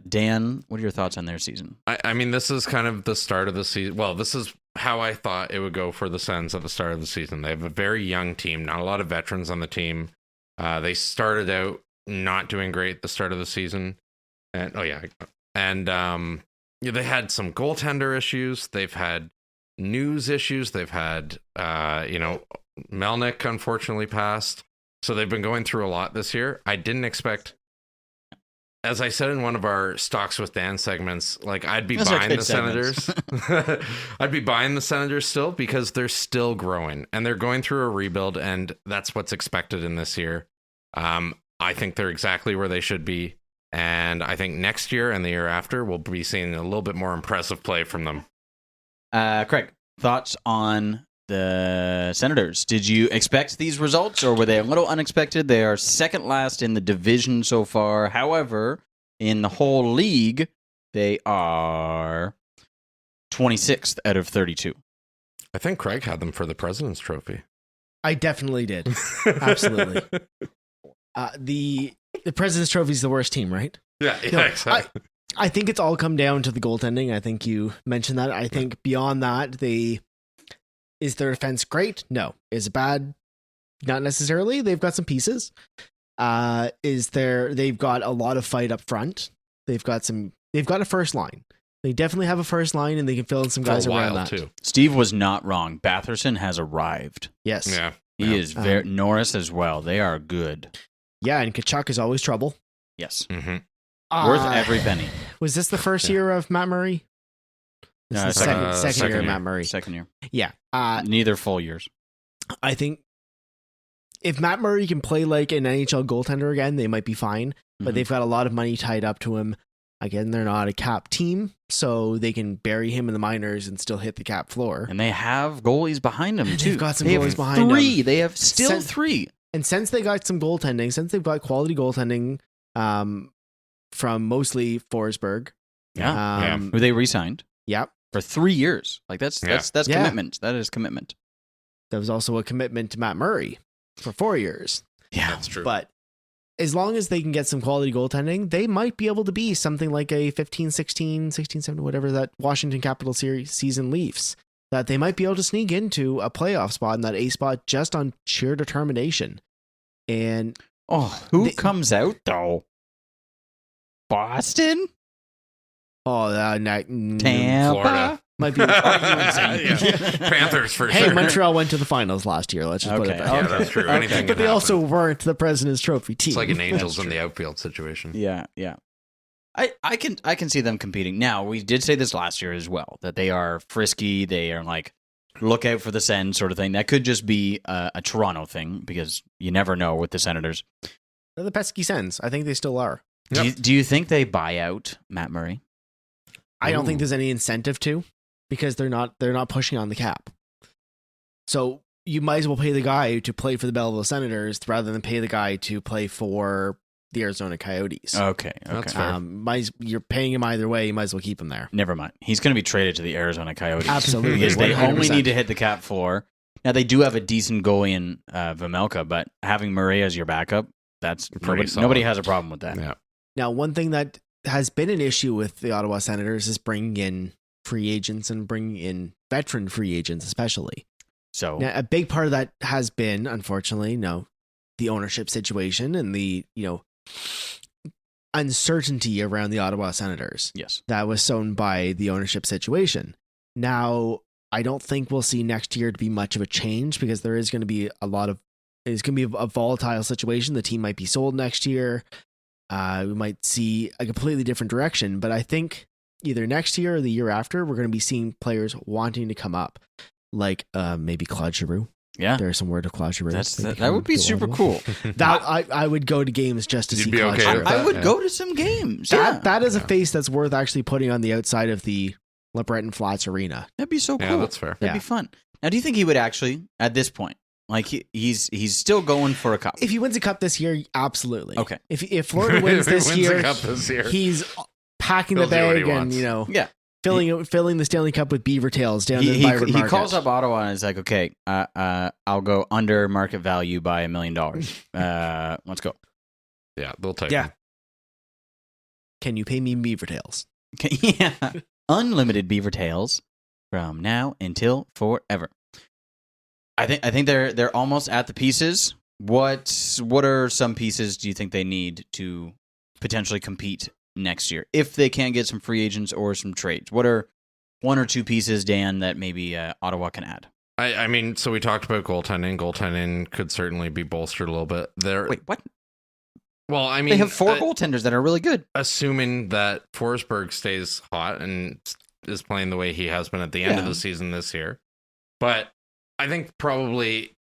Dan, what are your thoughts on their season? I mean, this is kind of the start of the season. Well, this is how I thought it would go for the Sens at the start of the season. They have a very young team, not a lot of veterans on the team. They started out not doing great at the start of the season. And they had some goaltender issues. They've had news issues. They've had, Melnick unfortunately passed. So they've been going through a lot this year. I didn't expect, as I said in one of our Stocks with Dan segments, like I'd be buying the Senators. I'd be buying the Senators still because they're still growing and they're going through a rebuild, and that's what's expected in this year. I think they're exactly where they should be. And I think next year and the year after, we'll be seeing a little bit more impressive play from them. Craig, thoughts on the Senators? Did you expect these results, or were they a little unexpected? They are second last in the division so far. However, in the whole league, they are 26th out of 32. I think Craig had them for the President's Trophy. I definitely did. Absolutely. The President's Trophy is the worst team, right? Yeah, exactly. I think it's all come down to the goaltending. I think you mentioned that. I think beyond that, is their defense great? No. Is it bad? Not necessarily. They've got some pieces. They've got a lot of fight up front. They've got a first line. They definitely have a first line, and they can fill in some guys around that too. Steve was not wrong. Batherson has arrived. Yes. Yeah. He is very Norris as well. They are good. Yeah, and Kachuk is always trouble. Yes. Mm-hmm. Worth every penny. Was this the first year of Matt Murray? This is the second year of Matt Murray. Second year. Yeah. Neither full years. I think if Matt Murray can play like an NHL goaltender again, they might be fine. But they've got a lot of money tied up to him. Again, they're not a cap team, so they can bury him in the minors and still hit the cap floor. And they have goalies behind them, too. They've got some goalies behind them. Three. They have still three. And since they got some goaltending, since they've got quality goaltending from mostly Forsberg. Yeah. Who they re-signed. Yep. For 3 years. Like, that's commitment. That is commitment. That was also a commitment to Matt Murray for 4 years. Yeah. That's true. But as long as they can get some quality goaltending, they might be able to be something like a 15-16, 16-17, whatever that Washington Capitals series season leaves. That they might be able to sneak into a playoff spot and that A spot just on sheer determination. And who comes out though? Boston? Tampa? Florida. Might be. Panthers for sure. Hey, Montreal went to the finals last year. Let's just put it back. Yeah, that's true. Anything But they also weren't the President's Trophy team. It's like an Angels in the outfield situation. Yeah. I can see them competing. Now, we did say this last year as well, that they are frisky. They are like, look out for the Sens sort of thing. That could just be a Toronto thing because you never know with the Senators. They're the pesky Sens. I think they still are. Yep. Do you think they buy out Matt Murray? I don't think there's any incentive to, because they're not pushing on the cap. So you might as well pay the guy to play for the Belleville Senators rather than pay the guy to play for the Arizona Coyotes. Okay. That's fair. You're paying him either way. You might as well keep him there. Never mind. He's going to be traded to the Arizona Coyotes. Absolutely. Because they 100%. only need to hit the cap floor. Now, they do have a decent goalie in Vejmelka, but having Murray as your backup, nobody has a problem with that. Yeah. Now, one thing that has been an issue with the Ottawa Senators is bringing in free agents and bringing in veteran free agents, especially. So now, a big part of that has been, unfortunately, the ownership situation and the uncertainty around the Ottawa Senators. Yes, that was sown by the ownership situation. Now, I don't think we'll see next year to be much of a change because there is going to be it's going to be a volatile situation. The team might be sold next year. We might see a completely different direction, but I think either next year or the year after, we're going to be seeing players wanting to come up, like maybe Claude Giroux. Yeah, there's some word of Claude Giroux. That would be super cool. That I would go to games just to see Claude Giroux. I would go to some games. That is a face that's worth actually putting on the outside of the LeBreton Flats Arena. That'd be so cool. Yeah, that's fair. That'd be fun. Now, do you think he would actually, at this point, like he's still going for a cup? If he wins a cup this year, absolutely. Okay. If Florida wins this year, he's packing the bag and filling the Stanley Cup with beaver tails down to the Byron Market. He calls up Ottawa and is like, okay, I'll go under market value by $1 million. Let's go. Yeah, they'll take. Yeah. Can you pay me beaver tails? Yeah. Unlimited beaver tails from now until forever. I think they're almost at the pieces. What are some pieces do you think they need to potentially compete next year if they can't get some free agents or some trades? What are one or two pieces, Dan, that maybe Ottawa can add? I mean, so we talked about goaltending. Goaltending could certainly be bolstered a little bit. Wait, what? Well, I mean, they have 4 goaltenders that are really good. Assuming that Forsberg stays hot and is playing the way he has been at the end of the season this year. But I think probably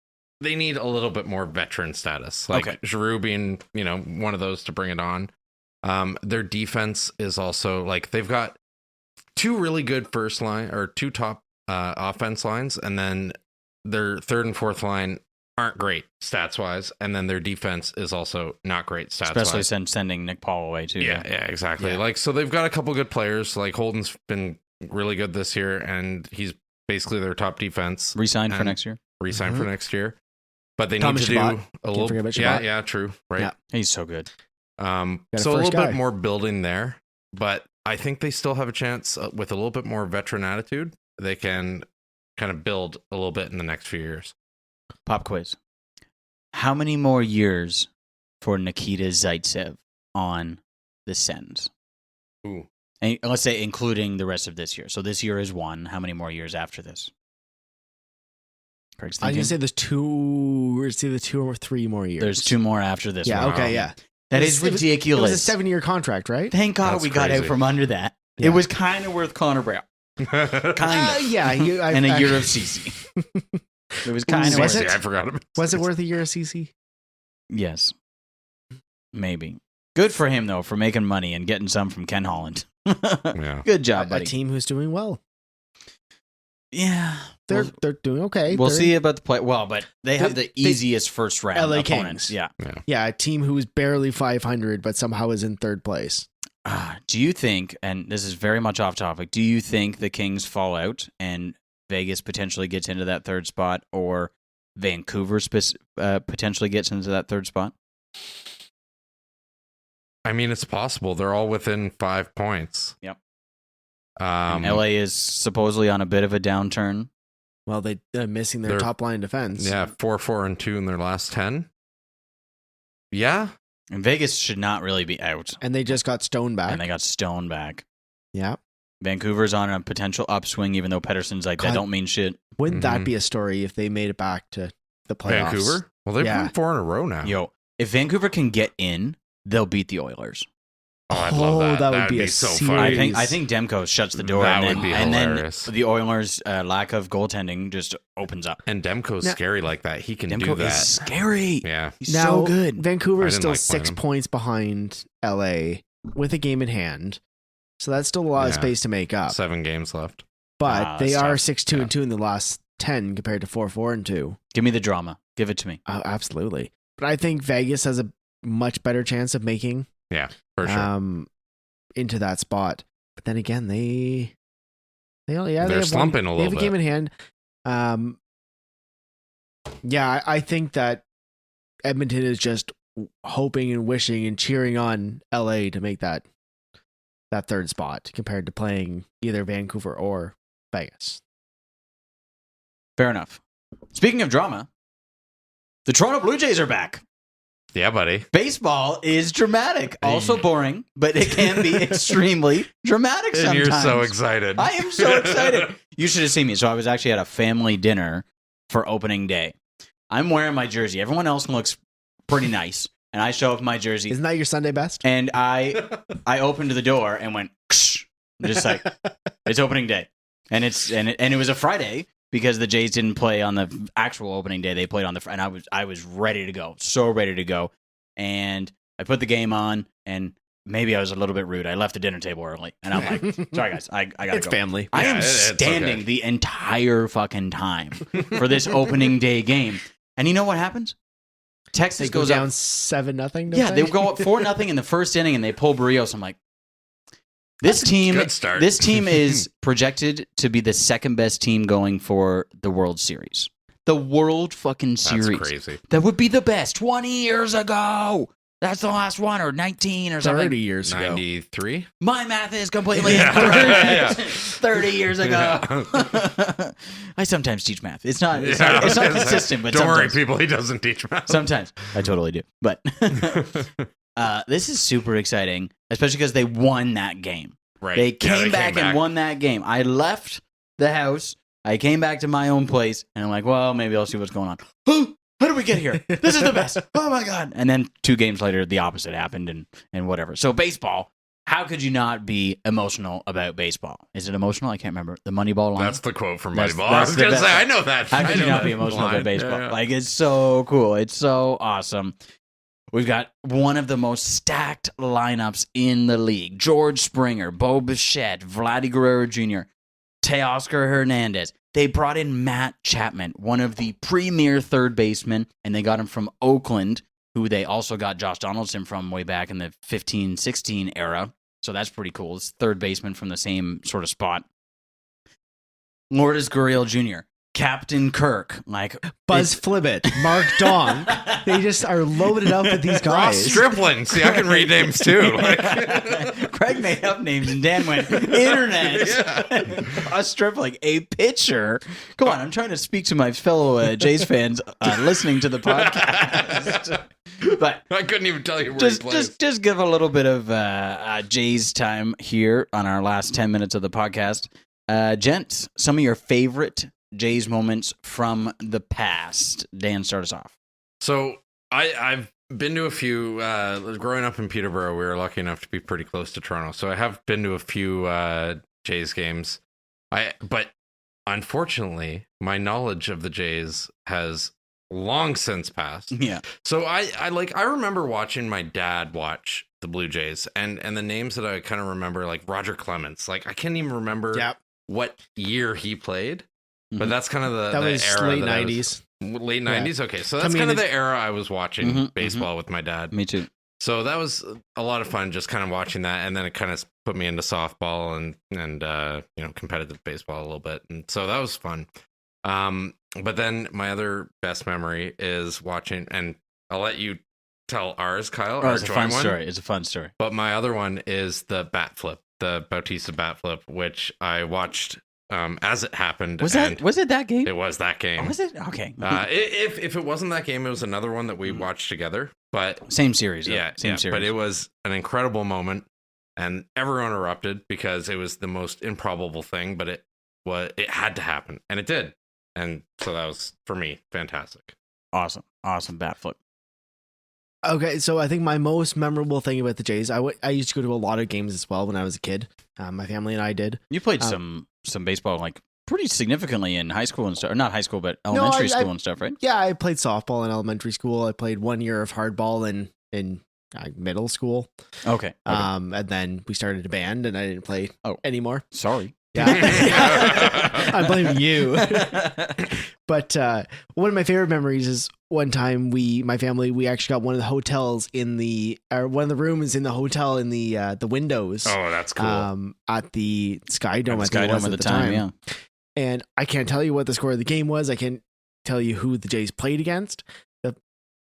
they need a little bit more veteran status. Like Giroux being, one of those to bring it on. Their defense is also like they've got 2 really good first line or 2 top offense lines, and then their third and fourth line aren't great stats wise, and then their defense is also not great stats wise. Especially sending Nick Paul away too. Yeah, exactly. Yeah. Like, so they've got a couple good players. Like Holden's been really good this year, and he's basically their top defense. Re-signed for next year. Re-signed for next year. But they Thomas need to Chabot. do a little. Yeah, true. Right. Yeah. He's so good. So a little bit more building there, but I think they still have a chance with a little bit more veteran attitude. They can kind of build a little bit in the next few years. Pop quiz. How many more years for Nikita Zaitsev on the Sens? Ooh. And let's say including the rest of this year. So this year is 1. How many more years after this? Craig's I was thinking. gonna say there's 2. It's either 2 or 3 more years. There's 2 more after this Yeah. one. Okay. Yeah. That It is was- ridiculous. It was a 7-year contract, right? Thank God That's we got out crazy. from under that. Yeah. It was kind of worth Connor Brown. Kind of. Yeah. And a year of CC. It was kind of Was worth it? I forgot about Was it worth a year of CC? Yes. Maybe. Good for him, though, for making money and getting some from Ken Holland. Yeah. Good job, A buddy. team who's doing well. Yeah. They're doing okay. We'll They're- see about the play. Well, but they have the easiest first round LA opponents. Kings. Yeah. Yeah, a team who is barely 500 but somehow is in 3rd place. Do you think, and this is very much off topic, do you think the Kings fall out and Vegas potentially gets into that 3rd spot, or Vancouver potentially gets into that 3rd spot? I mean, it's possible. They're all within 5 points. Yep. Um, And LA is supposedly on a bit of a downturn. Well, they're missing their They're- top line defense. Yeah, 4-4-2 in their last 10. Yeah. And Vegas should not really be out. And they just got Stone back. And they got Stone back. Yeah. Vancouver's on a potential upswing, even though Pettersson's like, that God. don't mean shit. Wouldn't that Mhm. be a story if they made it back to the playoffs? Vancouver? Well, they've Yeah. won 4 in a row now. Yo, if Vancouver can get in, they'll beat the Oilers. Oh, I'd love that. that would That'd be a so series. funny. I think Demko shuts the door, That and, would be then, and hilarious. then the Oilers' lack of goaltending just opens up. And Demko's Now- scary like that. He can do Demko that. is scary. Yeah. He's Now, so good. Vancouver I is didn't still like playing 6 them. points behind LA with a game in hand. So that's still a lot of Yeah. space to make up. 7 games left. But they that's are tough. 6-2-2 in the last 10 compared to 4-4-2. Give me the drama. Give it to me. Absolutely. But I think Vegas has a much better chance of making For sure. into that spot. But then again, they only they They're have slumping a They have little a game bit. in hand. Yeah, I think that Edmonton is just hoping and wishing and cheering on LA to make that 3rd spot compared to playing either Vancouver or Vegas. Fair enough. Speaking of drama, the Toronto Blue Jays are back. Yeah, buddy. Baseball is dramatic. Also boring, but it can be extremely dramatic And sometimes. you're so excited. I am so excited. You should have seen me. So I was actually at a family dinner for opening day. I'm wearing my jersey. Everyone else looks pretty nice. And I show up my jersey. Isn't that your Sunday best? And I opened the door and went, Ksh, just like, it's opening day. And it was a Friday because the Jays didn't play on the actual opening day. They played on and I was ready to go. So ready to go. And I put the game on, and maybe I was a little bit rude. I left the dinner table early. And I'm like, sorry guys, I gotta It's go. family. I Yeah, am it's standing okay. the entire fucking time for this opening day game. And you know what happens? Texas They go goes down up. 7-0. Yeah, they go up 4-0 in the first inning, and they pull Barrios. I'm like, this team. Good start. This team is projected to be the second best team going for the World Series. The World fucking Series. That's crazy. That would be the best 20 years ago. That's the last one, or 19 or something. 30 years ago. 93? My math is completely Yeah. incorrect. Yeah. 30 years ago. I sometimes teach math. It's not Yeah, consistent, but Don't worry, sometimes. people. He doesn't teach math. Sometimes. I totally do. But this is super exciting, especially because they won that game. Right. They Yeah, came back and won that game. I left the house. I came back to my own place, and I'm like, well, maybe I'll see what's going on. How did we get here? This is the best. Oh, my God. And then 2 games later, the opposite happened and whatever. So baseball, how could you not be emotional about baseball? Is it emotional? I can't remember. The Moneyball line? That's the quote from That's- Moneyball. I that's was the going to best. say, I know that. How I could you know not be that emotional line. about baseball? Yeah, yeah. Like, it's so cool. It's so awesome. We've got one of the most stacked lineups in the league. George Springer, Bo Bichette, Vladdy Guerrero Jr., Teoscar Hernandez. They brought in Matt Chapman, one of the premier third basemen, and they got him from Oakland, who they also got Josh Donaldson from way back in the 15-16 era. So that's pretty cool. It's third baseman from the same sort of spot. Lourdes Gurriel Jr., Captain Kirk, like Buzz Flibbit, Mark Dong. They just are loaded up with these Ross guys. Stripling. See, I can read names too. Craig made up names and Dan went internet. Ross Stripling, a pitcher. Come on, I'm trying to speak to my fellow Jays fans listening to the podcast. But I couldn't even tell you where he plays. just give a little bit of Jays time here on our last 10 minutes of the podcast. Gents, some of your favorite Jays moments from the past. Dan, start us off. So I've been to a few. Growing up in Peterborough, we were lucky enough to be pretty close to Toronto. So I have been to a few Jays games. But unfortunately, my knowledge of the Jays has long since passed. Yeah. So I remember watching my dad watch the Blue Jays, and the names that I kind of remember, like Roger Clemens. Like I can't even remember what year he played, but that's kind of the was era late 90s. Late 90s. Okay, so that's kind of the era I was watching baseball with my dad. Me too. So that was a lot of fun, just kind of watching that, and then it kind of put me into softball and competitive baseball a little bit, and so that was fun. But then my other best memory is watching, and I'll let you tell ours, Kyle. Oh, it's a fun story. It's a fun story. But my other one is the bat flip, the Bautista bat flip, which I watched as it happened. Was it that game? It was that game. Oh, was it? Okay. If it wasn't that game, it was another one that we watched together. But same series. Though. Same series. But it was an incredible moment, and everyone erupted because it was the most improbable thing, but it had to happen, and it did. And so that was, for me, fantastic. Awesome bat flip. Okay, so I think my most memorable thing about the Jays, I used to go to a lot of games as well when I was a kid. My family and I did. You played some baseball like pretty significantly in high school and stuff. Or not high school, but elementary school and stuff, right? Yeah, I played softball in elementary school. I played 1 year of hardball in middle school. Okay. And then we started a band, and I didn't play anymore. Sorry. Yeah. I'm blaming you. But one of my favorite memories is one time my family actually got one of the hotels one of the rooms in the hotel in the windows. Oh, that's cool. At the Sky Dome. Sky Dome at the time, yeah. And I can't tell you what the score of the game was. I can't tell you who the Jays played against. The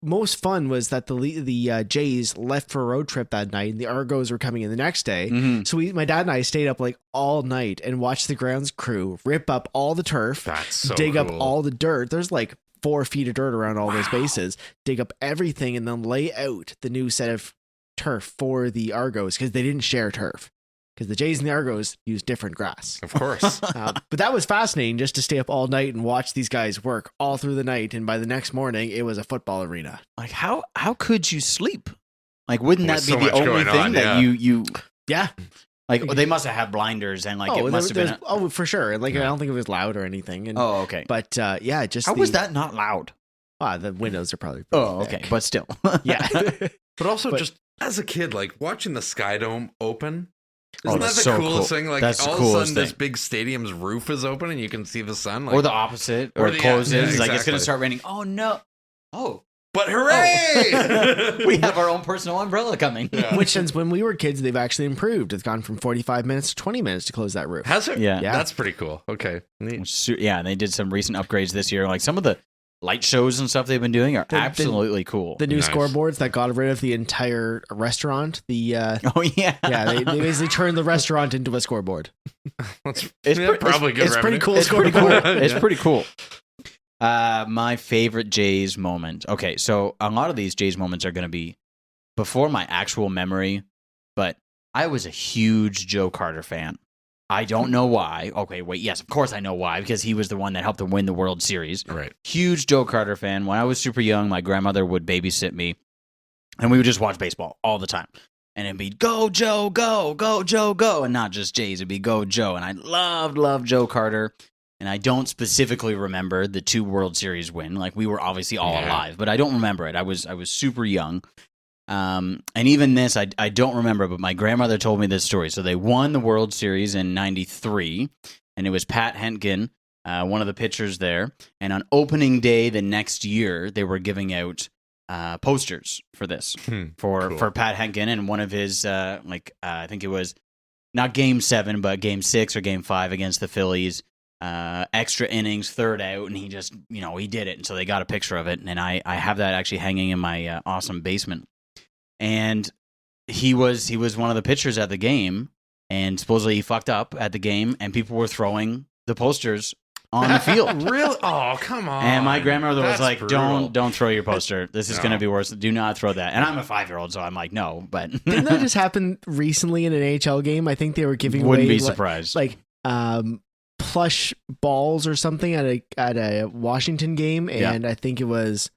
most fun was that the Jays left for a road trip that night, and the Argos were coming in the next day. Mm-hmm. So my dad and I stayed up like all night and watched the grounds crew rip up all the turf, dig up all the dirt. There's like 4 feet of dirt around all those bases, dig up everything, and then lay out the new set of turf for the Argos because they didn't share turf. Because the Jays and the Argos use different grass. Of course. But that was fascinating just to stay up all night and watch these guys work all through the night. And by the next morning, it was a football arena. Like, how could you sleep? Like, wouldn't that be so the only thing on, that you... Yeah. Like, they must have had blinders and, like, it must have been... Oh, for sure. And, like, I don't think it was loud or anything. And, okay. But, just... How was that not loud? The windows are probably... okay. But still. Yeah. But also, just as a kid, like, watching the Sky Dome open... Isn't that the so coolest cool. thing? Like, that's all of a sudden, this big stadium's roof is open and you can see the sun. Like, or the opposite. Or it closes. Exactly. Like, it's going to start raining. Oh, no. Oh. But hooray! We have our own personal umbrella coming. Yeah. Which, since when we were kids, they've actually improved. It's gone from 45 minutes to 20 minutes to close that roof. Has it? Yeah. That's pretty cool. Okay. Neat. Yeah, and they did some recent upgrades this year. Like, some of the light shows and stuff they've been doing are absolutely cool. The new scoreboards that got rid of the entire restaurant. Oh yeah, they basically turned the restaurant into a scoreboard. It's probably good. It's pretty cool. It's pretty cool. It's pretty cool. My favorite Jays moment. Okay, so a lot of these Jays moments are going to be before my actual memory, but I was a huge Joe Carter fan. I don't know why. Okay, wait. Yes, of course I know why, because he was the one that helped them win the World Series. Right. Huge Joe Carter fan. When I was super young, my grandmother would babysit me, and we would just watch baseball all the time. And it'd be, go, Joe, go, Joe, go. And not just Jays, it'd be go, Joe. And I loved Joe Carter. And I don't specifically remember the 2 World Series win. Like, we were obviously all alive, but I don't remember it. I was super young. And even this, I don't remember, but my grandmother told me this story. So they won the World Series in 93, and it was Pat Henkin, one of the pitchers there. And on opening day the next year, they were giving out posters for this, for Pat Henkin and one of his, I think it was not Game 7, but Game 6 or Game 5 against the Phillies. extra innings, third out, and he just, he did it. And so they got a picture of it, and I have that actually hanging in my awesome basement. And he was one of the pitchers at the game, and supposedly he fucked up at the game, and people were throwing the posters on the field. Really? Oh, come on. And my grandmother was That's like, brutal. don't throw your poster. This is No. going to be worse. Do not throw that. And I'm a 5-year-old, so I'm like, no, but Didn't that just happen recently in an NHL game? I think they were giving wouldn't away be surprised. like plush balls or something at a Washington game, and I think it was,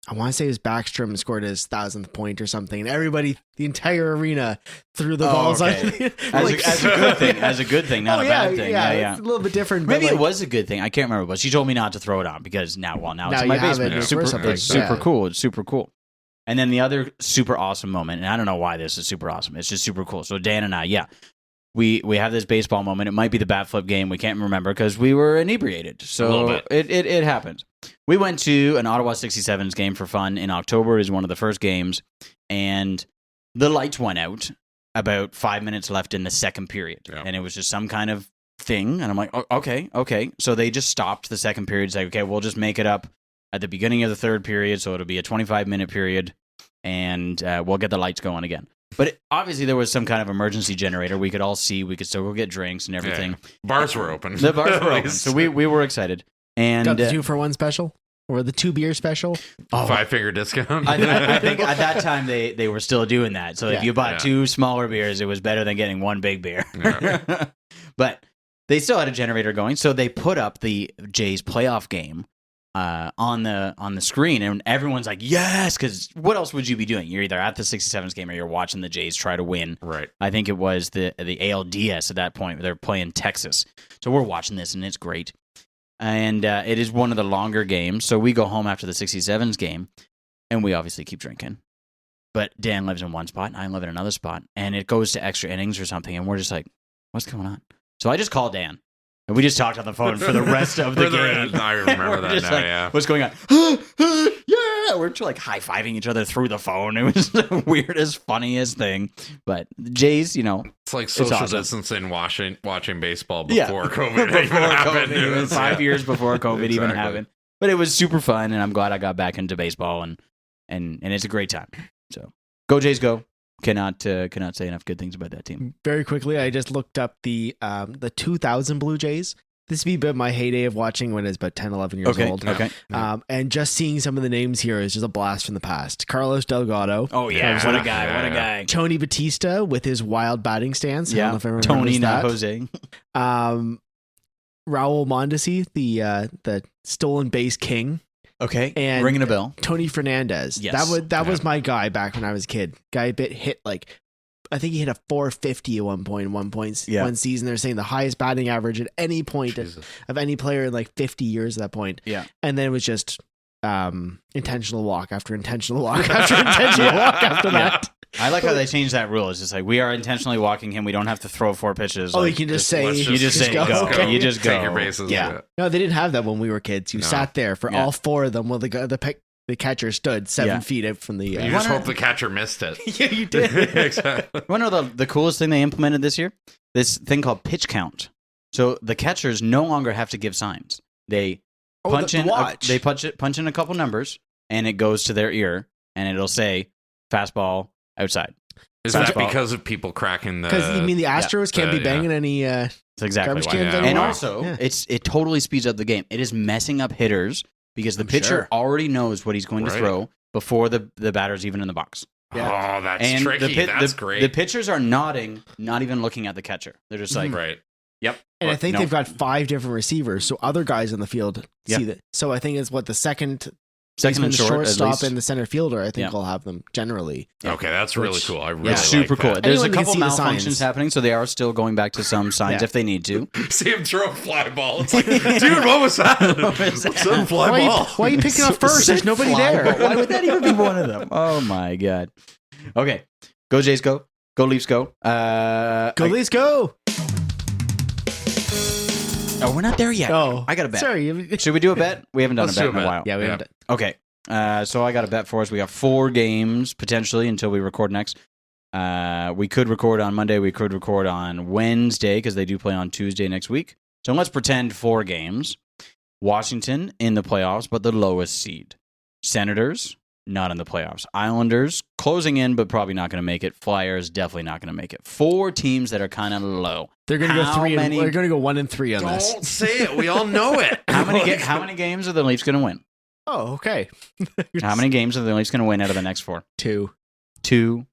I want to say it was Backstrom scored his 1,000th point or something, and everybody, the entire arena, threw the balls okay. on. as a good thing. As a good thing, not a bad thing. Yeah. It's a little bit different. Maybe but it was a good thing. I can't remember, but she told me not to throw it on because now it's Now in my you have basement. it It's for super, something. it's super Yeah. cool. It's super cool. And then the other super awesome moment, and I don't know why this is super awesome. It's just super cool. So Dan and I, we have this baseball moment. It might be the bat flip game. We can't remember because we were inebriated. A little So bit. it happens. We went to an Ottawa 67s game for fun in October. It was one of the first games, and the lights went out about 5 minutes left in the second period. Yeah. And it was just some kind of thing. And I'm like, oh, okay. So they just stopped the second period. It's like, okay, we'll just make it up at the beginning of the third period. So it'll be a 25-minute period, and we'll get the lights going again. But obviously there was some kind of emergency generator. We could all see. We could still go get drinks and everything. Yeah. Bars were open. The bars At were open. least. So we were excited. And got the 2-for-1 special or the 2-beer special. oh, 5-finger discount. I think at that time they were still doing that. So if Yeah. you bought Yeah. 2 smaller beers, it was better than getting 1 big beer. Yeah. But they still had a generator going, so they put up the Jays playoff game on the screen, and everyone's like, yes, because what else would you be doing? You're either at the 67s game or you're watching the Jays try to win. Right. I think it was the ALDS at that point. They're playing Texas. So we're watching this, and it's great. And it is one of the longer games. So we go home after the 67s game, and we obviously keep drinking. But Dan lives in one spot, and I live in another spot. And it goes to extra innings or something, and we're just like, what's going on? So I just call Dan. And we just talked on the phone for the rest of the game. I remember We're that just now, like, yeah. what's going on? Yeah, we're just like high-fiving each other through the phone. It was the weirdest, funniest thing. But the Jays, It's like social awesome. distancing watching baseball yeah, before COVID before even happened. COVID, even 5 years before COVID even Exactly. happened. But it was super fun, and I'm glad I got back into baseball, and it's a great time. So go Jays, go! Cannot say enough good things about that team. Very quickly, I just looked up the 2000 Blue Jays. This would be a bit my heyday of watching when I was about 10, 11 years old. Okay. And just seeing some of the names here is just a blast from the past. Carlos Delgado. Oh yeah, what a guy! What a guy! Tony Batista with his wild batting stance. I don't know if everyone Tony, remembers not that. Jose. Raul Mondesi, the stolen base king. Okay, And ringing a bell. Tony Fernandez. Yes. That was my guy back when I was a kid. Guy hit I think he hit a 450 at one point in one season. They're saying the highest batting average at any point Jesus. of any player in like 50 years at that point. Yeah. And then it was just intentional walk after intentional walk after intentional walk after that. I like how they changed that rule. It's just like, we are intentionally walking him. We don't have to throw 4 pitches. Oh, like, you can just say, let's you just say go. You just Take go. your bases. Yeah. No, they didn't have that when we were kids. You No. sat there for Yeah. all 4 of them while the catcher stood 7 Yeah. feet out from the. You just Wonder- hope the catcher missed it. Yeah, you did. Exactly. You want to know the coolest thing they implemented this year? This thing called pitch count. So the catchers no longer have to give signs. They punch in. They punch in a couple numbers, and it goes to their ear, and it'll say fastball outside. Is that Fastball. because of people cracking the? Because you mean the Astros can't be yeah. banging any. That's exactly Garbage why. cans Yeah. And anymore? also, Yeah. it totally speeds up the game. It is messing up hitters because the I'm pitcher sure. already knows what he's going to Right. throw before the batter's even in the box. Oh, that's And tricky. That's great. The pitchers are nodding, not even looking at the catcher. They're just like, right. yep. And I Look, think no. they've got 5 different receivers, so other guys on the field Yeah. see that. So I think it's the second second and the short, at shortstop least. and the center fielder. I think Yeah. will have them generally. Yeah. Okay, that's really Which- cool. I really Yeah. It's like super cool. that. There's a Anyone can couple see the malfunctions signs. happening, so they are still going back to some signs Yeah. if they need to. See him throw a fly ball. It's like, dude, what was that? What was that? Some fly Why ball. are you picking up first? There's nobody there. Why would that even be one of them? Oh my god. Okay, go Jays, go. Go Leafs, go. Go Leafs, go! Oh, we're not there yet. Oh, I got a bet. Sorry. Should we do a bet? We haven't done Let's a bet do in a a bet. while. Yeah, we haven't. Okay. So I got a bet for us. We got 4 games potentially until we record next. We could record on Monday. We could record on Wednesday because they do play on Tuesday next week. So let's pretend 4 games. Washington in the playoffs, but the lowest seed. Senators, not in the playoffs. Islanders, closing in, but probably not going to make it. Flyers, definitely not going to make it. 4 teams that are kind of low. They're going to go 3. They're going to go 1-3 on this. Don't say it. We all know it. How many games are the Leafs going to win? Oh, okay. How many games are the Leafs going to win out of the next 4? 2. 2.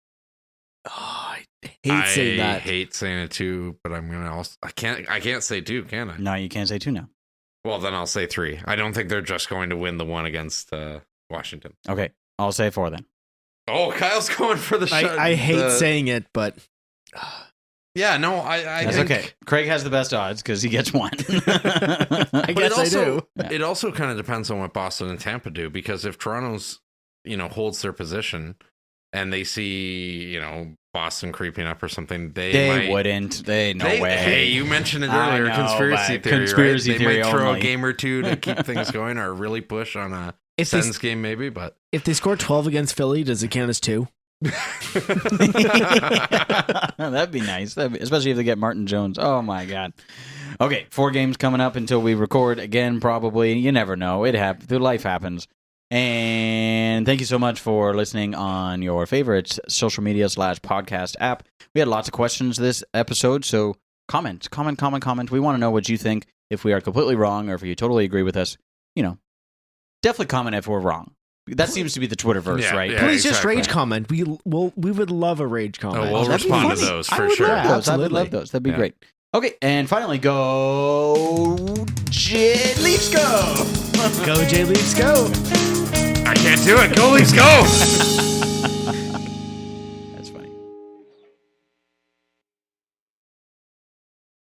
Oh, I hate saying that. I hate saying it too, but I'm gonna also. I can't say 2, can I? No, you can't say 2 now. Well, then I'll say 3. I don't think they're just going to win the one against Washington. Okay, I'll say 4 then. Oh, Kyle's going for the shot. I hate saying it, but yeah, no, I That's think, okay. Craig has the best odds because he gets 1. I guess I do. It also kind of depends on what Boston and Tampa do, because if Toronto's, holds their position and they see, Boston creeping up or something, they wouldn't. No way. Hey, you mentioned it I earlier, know, conspiracy but theory, conspiracy right? theory They might throw only. a game or 2 to keep things going, or really push on a Sens game maybe, but if they score 12 against Philly, does it count as 2? That'd be nice. Especially if they get Martin Jones. Oh my God. Okay, 4 games coming up until we record again. Probably, you never know. Life happens. And thank you so much for listening on your favorite social media / podcast app. We had lots of questions this episode, so comment. We want to know what you think. If we are completely wrong, or if you totally agree with us, definitely comment if we're wrong. That seems to be the Twitterverse, right? Yeah, Please just exactly. rage comment. We would love a rage comment. Oh, we'll that'd be respond to funny. those I for would sure. love those. I would Absolutely. love those. That'd be Yeah. great. Okay, and finally, go Leafs go! Go Jay Leafs, go! I can't do it. Go Leafs, go!